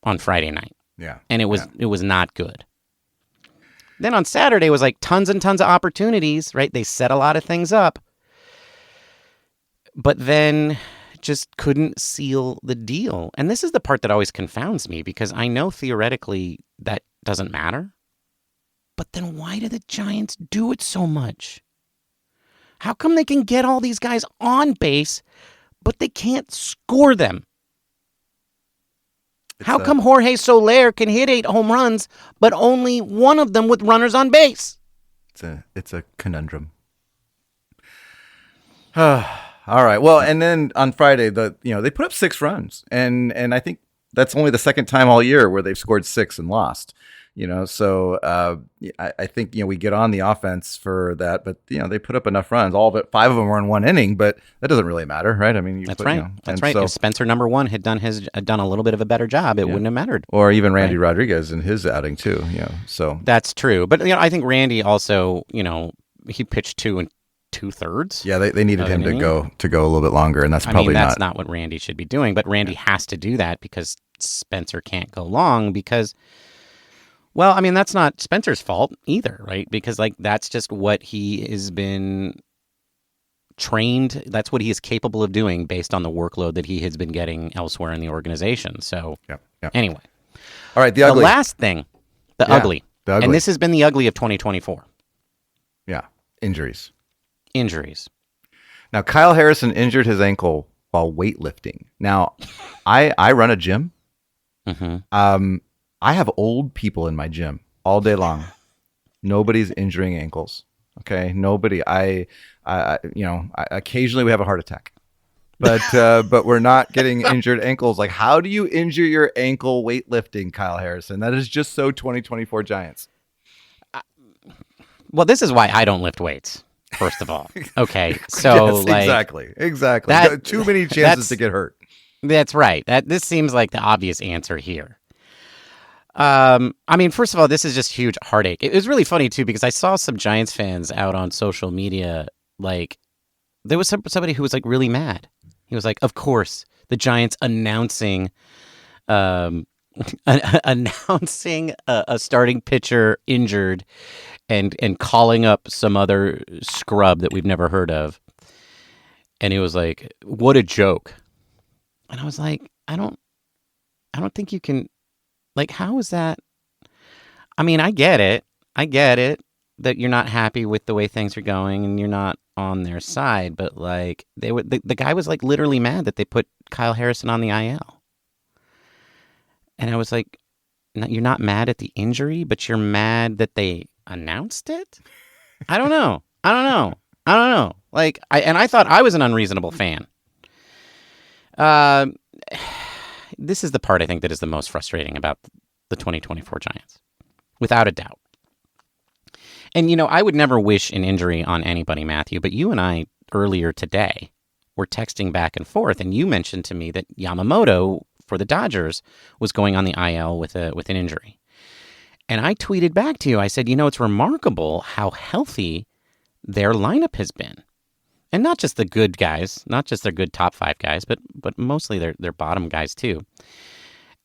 S2: on Friday night.
S3: Yeah.
S2: And it was not good. Then on Saturday was like tons and tons of opportunities, right? They set a lot of things up. But then just couldn't seal the deal. And this is the part that always confounds me, because I know theoretically that doesn't matter. But then why do the Giants do it so much? How come they can get all these guys on base, but they can't score them? How come Jorge Soler can hit 8 home runs, but only one of them with runners on base?
S3: It's a conundrum. All right. Well, and then on Friday, they put up 6 runs, and I think that's only the second time all year where they've scored 6 and lost. So I think we get on the offense for that, but they put up enough runs. All of it, 5 of them were in one inning, but that doesn't really matter, right? I mean,
S2: that's right. That's right. If Spencer number 1 had done a little bit of a better job, it wouldn't have mattered.
S3: Or even Randy Rodriguez in his outing too. So
S2: that's true. But I think Randy also, he pitched 2 2/3.
S3: Yeah, they needed him to go a little bit longer, and that's
S2: not what Randy should be doing. But Randy has to do that because Spencer can't go long because. Well, I mean, that's not Spencer's fault either, right? Because, that's just what he has been trained. That's what he is capable of doing based on the workload that he has been getting elsewhere in the organization. So, Anyway.
S3: All right, the ugly.
S2: The last thing, the ugly. And this has been the ugly of 2024.
S3: Yeah, injuries.
S2: Now,
S3: Kyle Harrison injured his ankle while weightlifting. Now, I run a gym.
S2: Mm-hmm.
S3: I have old people in my gym all day long. Nobody's injuring ankles. Okay, nobody. I occasionally we have a heart attack, but we're not getting injured ankles. Like, how do you injure your ankle weightlifting, Kyle Harrison? That is just so 2024 Giants.
S2: Well, this is why I don't lift weights. First of all, okay, so
S3: yes, exactly. Too many chances to get hurt.
S2: That's right. This seems like the obvious answer here. I mean, first of all, this is just huge heartache. It was really funny too, because I saw some Giants fans out on social media. There was somebody who was really mad. He was like, of course, the Giants announcing a starting pitcher injured and calling up some other scrub that we've never heard of. And he was like, what a joke. And I was like, I don't think you can. How is that? I mean, I get it that you're not happy with the way things are going and you're not on their side, but the guy was literally mad that they put Kyle Harrison on the IL. And I was like, you're not mad at the injury, but you're mad that they announced it? I don't know. I thought I was an unreasonable fan. This is the part I think that is the most frustrating about the 2024 Giants, without a doubt. And, I would never wish an injury on anybody, Matthew, but you and I earlier today were texting back and forth, and you mentioned to me that Yamamoto for the Dodgers was going on the IL with an injury. And I tweeted back to you, I said, it's remarkable how healthy their lineup has been. And not just the good guys, not just their good top 5 guys, but mostly their bottom guys too.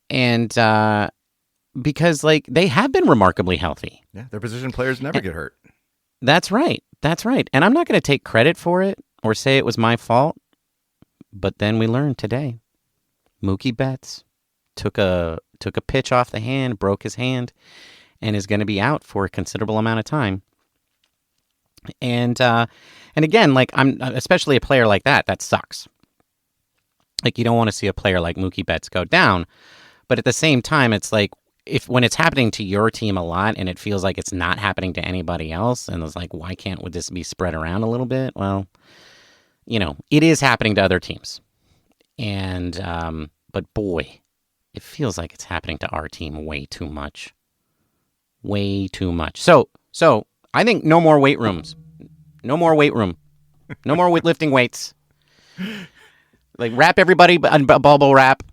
S2: And because they have been remarkably healthy.
S3: Yeah, their position players never get hurt.
S2: That's right. And I'm not going to take credit for it or say it was my fault. But then we learned today, Mookie Betts took a pitch off the hand, broke his hand, and is going to be out for a considerable amount of time. And again, like I'm especially a player like that sucks. Like you don't want to see a player like Mookie Betts go down, but at the same time, it's like when it's happening to your team a lot and it feels like it's not happening to anybody else, and it's like would this be spread around a little bit? Well, it is happening to other teams, and but boy, it feels like it's happening to our team way too much. Way too much. So I think no more weight rooms. No more weight room. No more lifting weights. Like wrap everybody bubble wrap,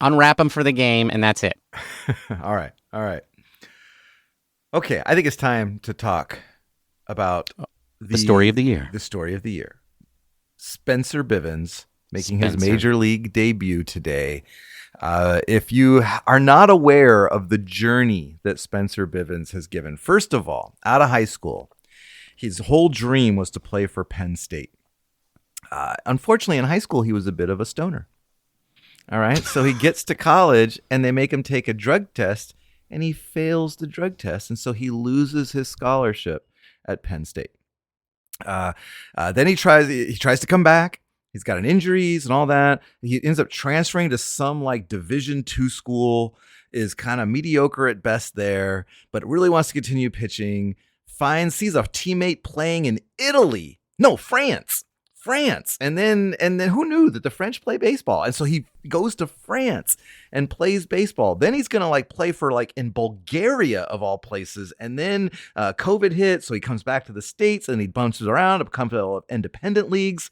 S2: unwrap them for the game, and that's it.
S3: All right. Okay, I think it's time to talk about
S2: the story of the year.
S3: The story of the year. Spencer Bivens making his major league debut today. If you are not aware of the journey that Spencer Bivens has given, first of all, out of high school, his whole dream was to play for Penn State. Unfortunately, in high school, he was a bit of a stoner. All right. So he gets to college and they make him take a drug test and he fails the drug test. And so he loses his scholarship at Penn State. Then he tries to come back. He's got injuries and all that. He ends up transferring to some like Division II school, is kind of mediocre at best there, but really wants to continue pitching. Sees a teammate playing in France. And then who knew that the French play baseball? And so he goes to France and plays baseball. Then he's going to like play for like in Bulgaria of all places. And then COVID hit. So he comes back to the States and he bounces around to become independent leagues.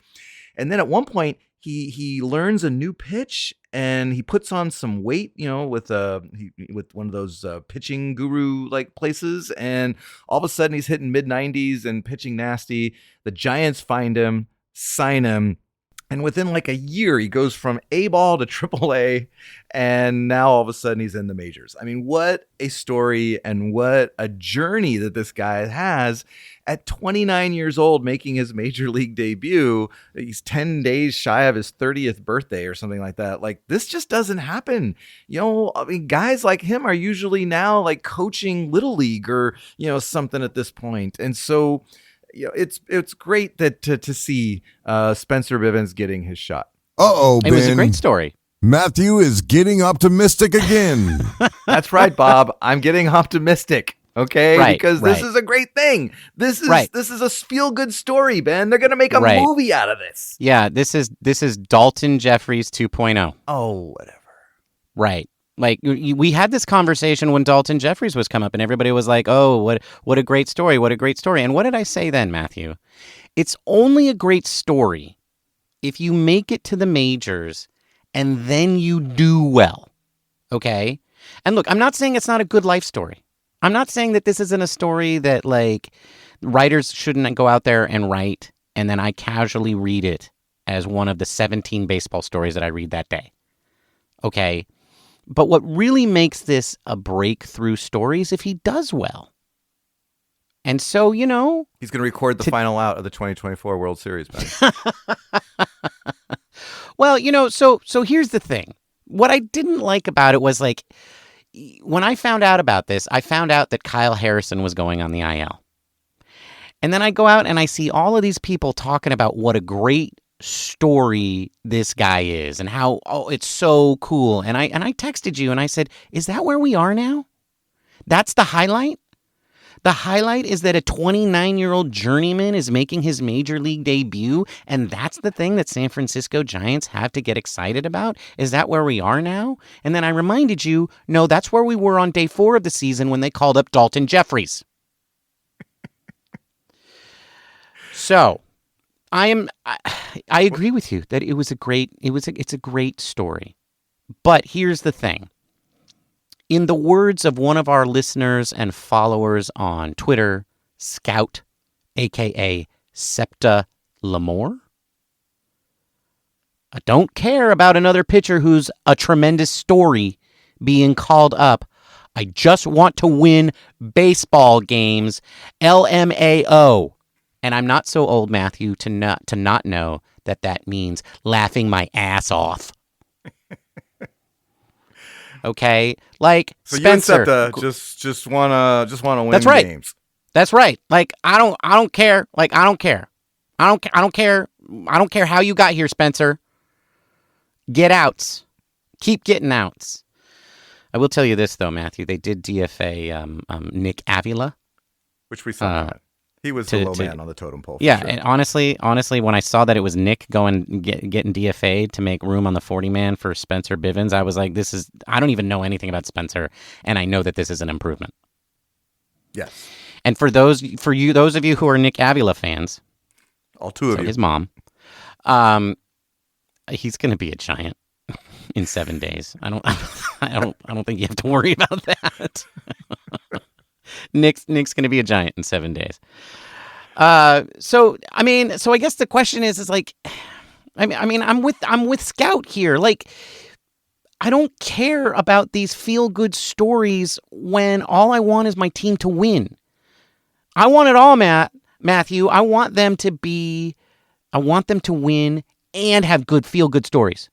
S3: And then at one point he learns a new pitch and he puts on some weight, with one of those pitching guru like places. And all of a sudden he's hitting mid-90s and pitching nasty. The Giants find him, sign him, and within like a year he goes from A ball to AAA, and now all of a sudden he's in the majors. I mean, what a story and what a journey that this guy has at 29 years old, making his major league debut. He's 10 days shy of his 30th birthday or something like that. Like, this just doesn't happen. I mean, guys like him are usually now like coaching Little League or, something at this point. And so, it's great that to see Spencer Bivens getting his shot.
S1: Ben.
S2: It was a great story.
S1: Matthew is getting optimistic again.
S3: That's right, Bob. I'm getting optimistic. Okay,
S2: right,
S3: because this is a great thing. This is a feel-good story, Ben. They're gonna make a movie out of this.
S2: Yeah, this is Dalton Jeffries 2.0.
S3: Oh, whatever.
S2: Right. Like, we had this conversation when Dalton Jeffries was come up, and everybody was like, oh, what a great story, what a great story. And what did I say then, Matthew? It's only a great story if you make it to the majors and then you do well, okay? And look, I'm not saying it's not a good life story. I'm not saying that this isn't a story that, like, writers shouldn't go out there and write, and then I casually read it as one of the 17 baseball stories that I read that day, okay? But what really makes this a breakthrough story is if he does well. And so,
S3: he's going to record the final out of the 2024 World Series, man.
S2: Well, so here's the thing. What I didn't like about it was, like, when I found out about this, I found out that Kyle Harrison was going on the IL. And then I go out and I see all of these people talking about what a great story this guy is and how it's so cool. And I texted you and I said, is that where we are now? That's the highlight? The highlight is that a 29-year-old journeyman is making his major league debut, and that's the thing that San Francisco Giants have to get excited about? Is that where we are now? And then I reminded you, no, that's where we were on day 4 of the season when they called up Dalton Jeffries. So, I agree with you that it's a great story. But here's the thing. In the words of one of our listeners and followers on Twitter, Scout, a.k.a. Septa Lamore, I don't care about another pitcher who's a tremendous story being called up. I just want to win baseball games, LMAO. And I'm not so old, Matthew, to not know that means laughing my ass off. Okay, like
S3: so
S2: Spencer.
S3: You and Septa just wanna win
S2: That's right.
S3: games.
S2: That's right. Like, I don't care. Like, I don't care. I don't care. I don't care how you got here, Spencer. Get outs. Keep getting outs. I will tell you this, though, Matthew. They did DFA Nick Avila.
S3: Which we saw that. He was the low man on the totem pole.
S2: Yeah,
S3: sure.
S2: and honestly, when I saw that it was Nick getting DFA'd to make room on the 40-man for Spencer Bivens, I was like, I don't even know anything about Spencer, and I know that this is an improvement.
S3: Yes.
S2: And for those of you who are Nick Avila fans,
S3: all two of you,
S2: his mom, he's going to be a giant in 7 days. I don't think you have to worry about that. Nick's going to be a giant in 7 days. So I guess the question is like, I'm with Scout here. Like, I don't care about these feel good stories when all I want is my team to win. I want it all, Matthew. I want them to win and have good feel good stories.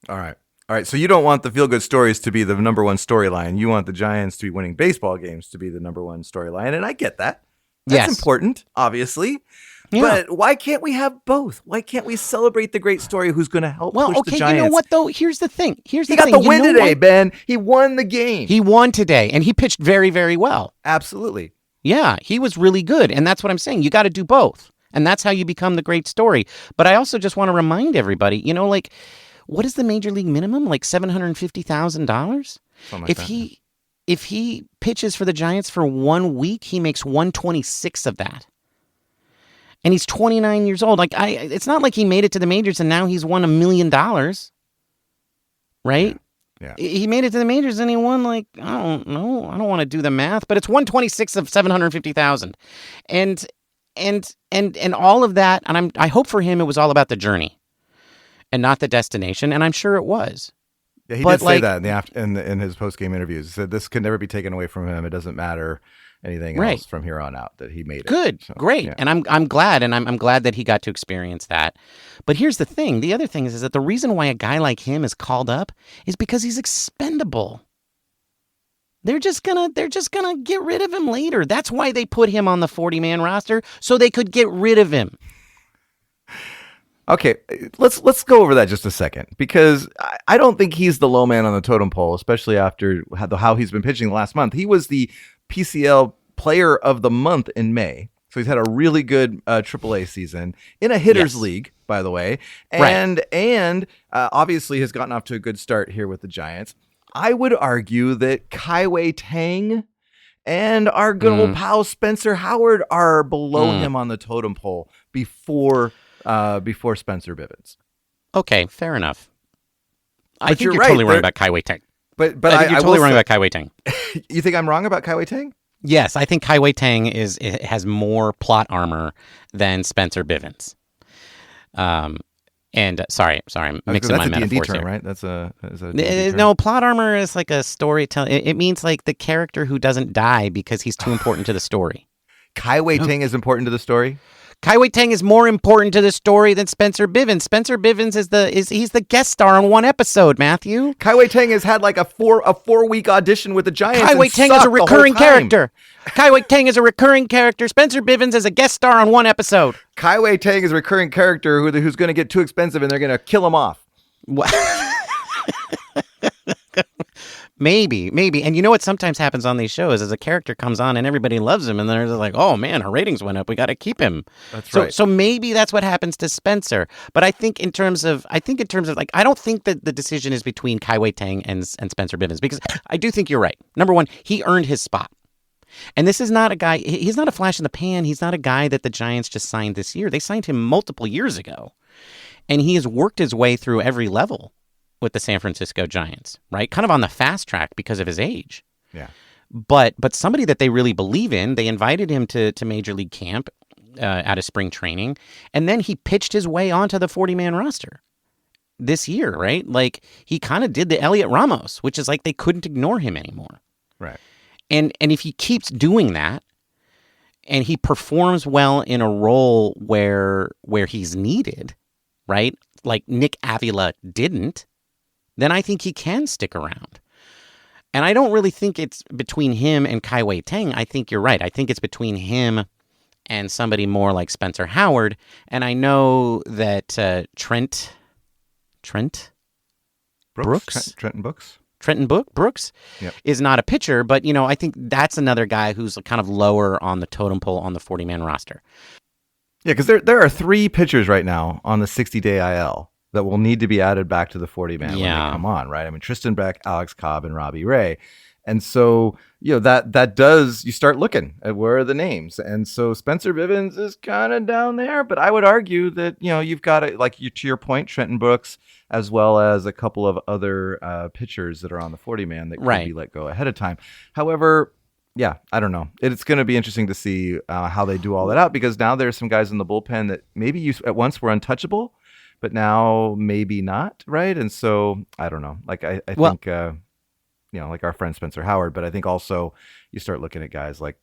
S3: All right. So you don't want the feel good stories to be the number one storyline. You want the Giants to be winning baseball games to be the number one storyline. And I get that. That's important, obviously. Yeah. But why can't we have both? Why can't we celebrate the great story who's going to help push the Giants?
S2: You know what, though? Here's the thing. He
S3: got the win today, Ben. He won the game.
S2: He won today, and he pitched very, very well.
S3: Absolutely.
S2: Yeah, he was really good, and that's what I'm saying. You got to do both, and that's how you become the great story. But I also just want to remind everybody, like, what is the major league minimum? Like $750,000? If he pitches for the Giants for 1 week, he makes $126 of that. And he's 29 years old. Like, it's not like he made it to the majors and now he's won $1 million, right?
S3: Yeah.
S2: He made it to the majors and he won, like, I don't know. I don't want to do the math, but it's 126 of 750,000, and all of that. And I hope for him it was all about the journey, and not the destination. And I'm sure it was.
S3: Yeah, he did say that in his post game interviews. He said this can never be taken away from him. It doesn't matter anything else from here on out, that he made it.
S2: Good, great, yeah. And I'm glad, and I'm glad that he got to experience that. But here's the thing: the other thing is that the reason why a guy like him is called up is because he's expendable. They're just gonna get rid of him later. That's why they put him on the 40-man roster, so they could get rid of him.
S3: Okay, let's go over that just a second, because I don't think he's the low man on the totem pole, especially after how he's been pitching last month. He was the PCL Player of the Month in May, so he's had a really good AAA season in a hitters league, by the way, and obviously has gotten off to a good start here with the Giants. I would argue that Kaiwei Tang and our good old pal Spencer Howard are below him on the totem pole before Spencer Bivens.
S2: Okay, fair enough. I think you're totally wrong about Kaiwei Tang.
S3: But
S2: I think you're totally wrong about Kaiwei Tang.
S3: You think I'm wrong about Kaiwei Tang?
S2: Yes, I think Kaiwei Tang has more plot armor than Spencer Bivens. And sorry, I'm mixing my metaphors
S3: term,
S2: here.
S3: Right? That's a
S2: no, plot armor is like a storytelling. It means like the character who doesn't die because he's too important to the story.
S3: Kaiwei Tang is important to the story?
S2: Kaiwei Tang is more important to the story than Spencer Bivens. Spencer Bivens he's the guest star on one episode, Matthew.
S3: Kaiwei Tang has had like a 4-week audition with the Giants.
S2: Kaiwei Tang is a recurring character. Kaiwei Tang is a recurring character. Spencer Bivens is a guest star on one episode.
S3: Kaiwei Tang is a recurring character who's going to get too expensive and they're going to kill him off.
S2: What? Maybe. And you know what sometimes happens on these shows is a character comes on and everybody loves him and they're like, oh man, our ratings went up. We got to keep him.
S3: That's right.
S2: So maybe that's what happens to Spencer. But I think in terms of like, I don't think that the decision is between Kaiwei Tang and Spencer Bivens, because I do think you're right. Number one, he earned his spot. And this is not a guy, he's not a flash in the pan. He's not a guy that the Giants just signed this year. They signed him multiple years ago. And he has worked his way through every level with the San Francisco Giants, right? Kind of on the fast track because of his age.
S3: Yeah.
S2: But somebody that they really believe in, they invited him to Major League Camp out of spring training, and then he pitched his way onto the 40-man roster this year, right? Like, he kind of did the Elliot Ramos, which is like they couldn't ignore him anymore.
S3: Right.
S2: And if he keeps doing that, and he performs well in a role where he's needed, right? Like Nick Avila didn't, then I think he can stick around. And I don't really think it's between him and Kai Wei Teng. I think you're right. I think it's between him and somebody more like Spencer Howard. And I know that Trent Brooks? Trenton Brooks is not a pitcher, but, I think that's another guy who's kind of lower on the totem pole on the 40-man roster.
S3: Yeah, because there are 3 pitchers right now on the 60-day IL that will need to be added back to the 40-man when they come on, right? I mean, Tristan Beck, Alex Cobb, and Robbie Ray. And so, that does, you start looking at where are the names. And so Spencer Bivens is kind of down there, but I would argue that, you've got it, like to your point, Trenton Brooks, as well as a couple of other pitchers that are on the 40-man that could be let go ahead of time. However, I don't know. It's going to be interesting to see how they do all that out, because now there's some guys in the bullpen that maybe you at once were untouchable, but now maybe not, right? And so I don't know. Like I think like our friend Spencer Howard, but I think also you start looking at guys like,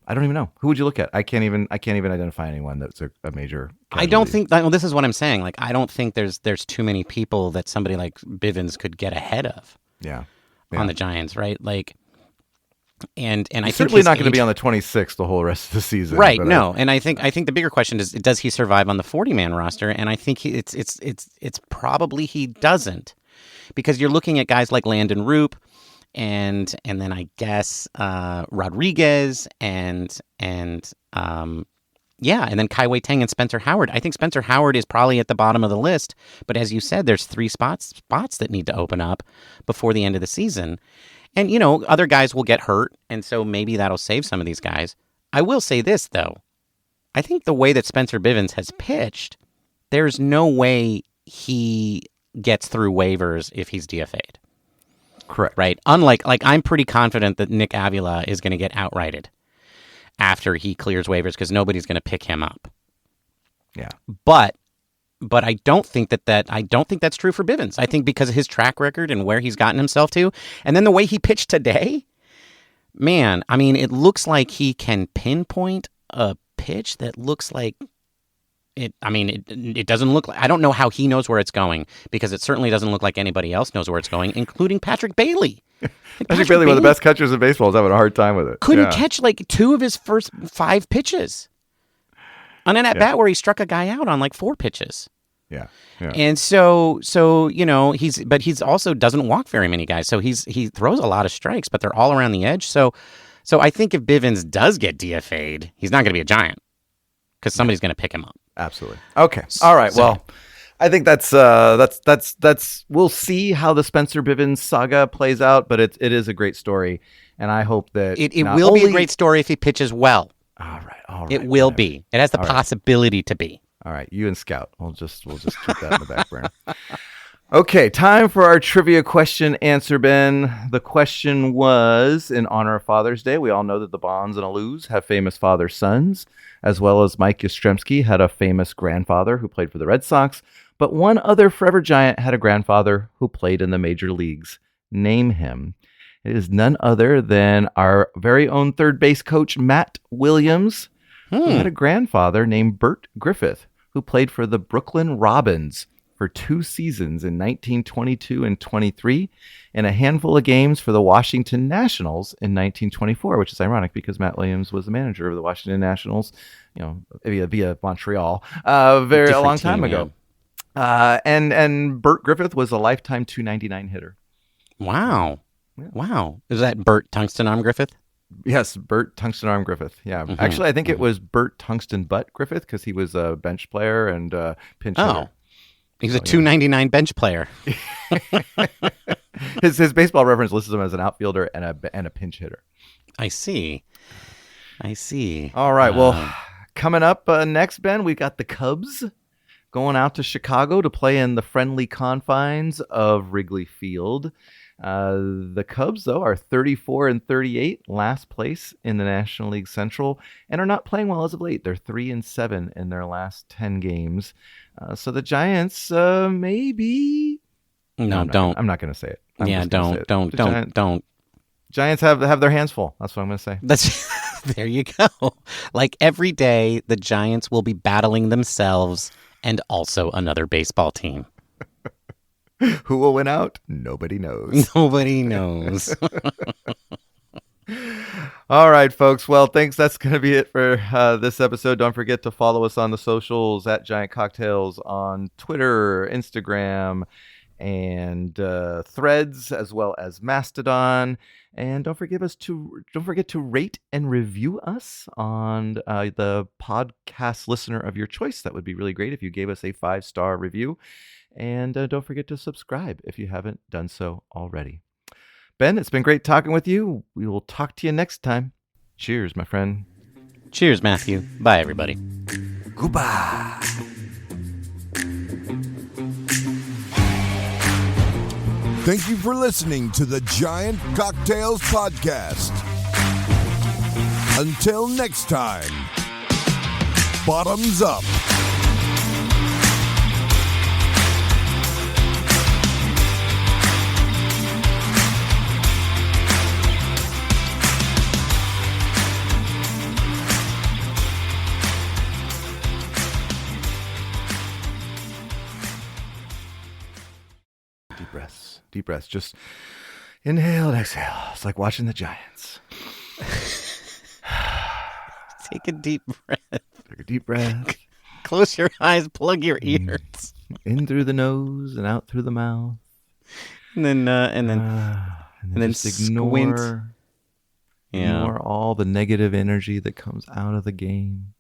S3: I don't even know. Who would you look at? I can't even identify anyone that's a major casualty.
S2: I don't think. Well, this is what I'm saying. Like, I don't think there's too many people that somebody like Bivens could get ahead of. On the Giants, right? Like. And I think
S3: certainly not going to be on the 26th the whole rest of the season,
S2: right? No, and I think the bigger question is, does he survive on the 40-man roster? And I think it's probably he doesn't, because you're looking at guys like Landon Roop, and then I guess Rodriguez, and then Kai Wei Teng and Spencer Howard. I think Spencer Howard is probably at the bottom of the list, but as you said, there's 3 spots that need to open up before the end of the season. And, other guys will get hurt, and so maybe that'll save some of these guys. I will say this, though. I think the way that Spencer Bivens has pitched, there's no way he gets through waivers if he's DFA'd.
S3: Correct.
S2: Right? Unlike, I'm pretty confident that Nick Avila is going to get outrighted after he clears waivers, because nobody's going to pick him up.
S3: Yeah.
S2: But I don't think that's true for Bivens. I think because of his track record and where he's gotten himself to, and then the way he pitched today, man, I mean, it looks like he can pinpoint a pitch that looks like it. I mean, it doesn't look like, I don't know how he knows where it's going, because it certainly doesn't look like anybody else knows where it's going, including Patrick Bailey.
S3: Patrick Bailey, one of the best catchers in baseball, is having a hard time with it.
S2: Couldn't catch like 2 of his first 5 pitches. On an at-bat where he struck a guy out on like 4 pitches.
S3: Yeah.
S2: And so he's also doesn't walk very many guys. So he throws a lot of strikes, but they're all around the edge. So I think if Bivens does get DFA'd, he's not going to be a Giant, because somebody's going to pick him up.
S3: Absolutely. Okay. All right. Well, I think that's we'll see how the Spencer Bivens saga plays out, but it is a great story, and I hope that
S2: it will be a great story if he pitches well.
S3: All right.
S2: It will be. It has the possibility to be.
S3: All right, you and Scout. We'll just keep that in the back burner. Okay, time for our trivia question answer, Ben. The question was, in honor of Father's Day, we all know that the Bonds and Alous have famous father-sons, as well as Mike Yastrzemski had a famous grandfather who played for the Red Sox. But one other forever Giant had a grandfather who played in the major leagues. Name him. It is none other than our very own third base coach, Matt Williams, who had a grandfather named Bert Griffith, who played for the Brooklyn Robins for 2 seasons in 1922 and 23, and a handful of games for the Washington Nationals in 1924, which is ironic because Matt Williams was the manager of the Washington Nationals, via Montreal, a long time ago. Yeah. And Bert Griffith was a lifetime .299 hitter.
S2: Wow. Yeah. Wow. Is that Bert Tungsten Arm Griffith?
S3: Yes, Bert Tungsten Arm Griffith. Yeah. Mm-hmm. Actually, I think it was Bert Tungsten Butt Griffith, because he was a bench player and pinch hitter.
S2: He's a .299 bench player.
S3: His baseball reference lists him as an outfielder and a pinch hitter.
S2: I see.
S3: All right. Well, coming up next, Ben, we got the Cubs going out to Chicago to play in the friendly confines of Wrigley Field. The Cubs, though, are 34-38, last place in the National League Central, and are not playing well as of late. They're 3-7 in their last 10 games. So the Giants, maybe.
S2: No, don't.
S3: I'm not going to say it.
S2: Don't.
S3: Giants have their hands full. That's what I'm going to say.
S2: There you go. Like every day, the Giants will be battling themselves and also another baseball team.
S3: Who will win out? Nobody knows.
S2: Nobody knows.
S3: All right, folks. Well, thanks. That's going to be it for this episode. Don't forget to follow us on the socials at Giant Cocktails on Twitter, Instagram, and Threads, as well as Mastodon. And don't forget to rate and review us on the podcast listener of your choice. That would be really great if you gave us a 5-star review. And don't forget to subscribe if you haven't done so already. Ben, it's been great talking with you. We will talk to you next time. Cheers, my friend.
S2: Cheers, Matthew. Bye, everybody.
S3: Goodbye.
S1: Thank you for listening to the Giant Cocktails Podcast. Until next time, bottoms up.
S3: Deep breaths. Just inhale and exhale. It's like watching the Giants.
S2: Take a deep breath.
S3: Take a deep breath.
S2: Close your eyes, plug your ears.
S3: In through the nose and out through the mouth.
S2: And then
S3: just
S2: squint.
S3: Ignore all the negative energy that comes out of the game.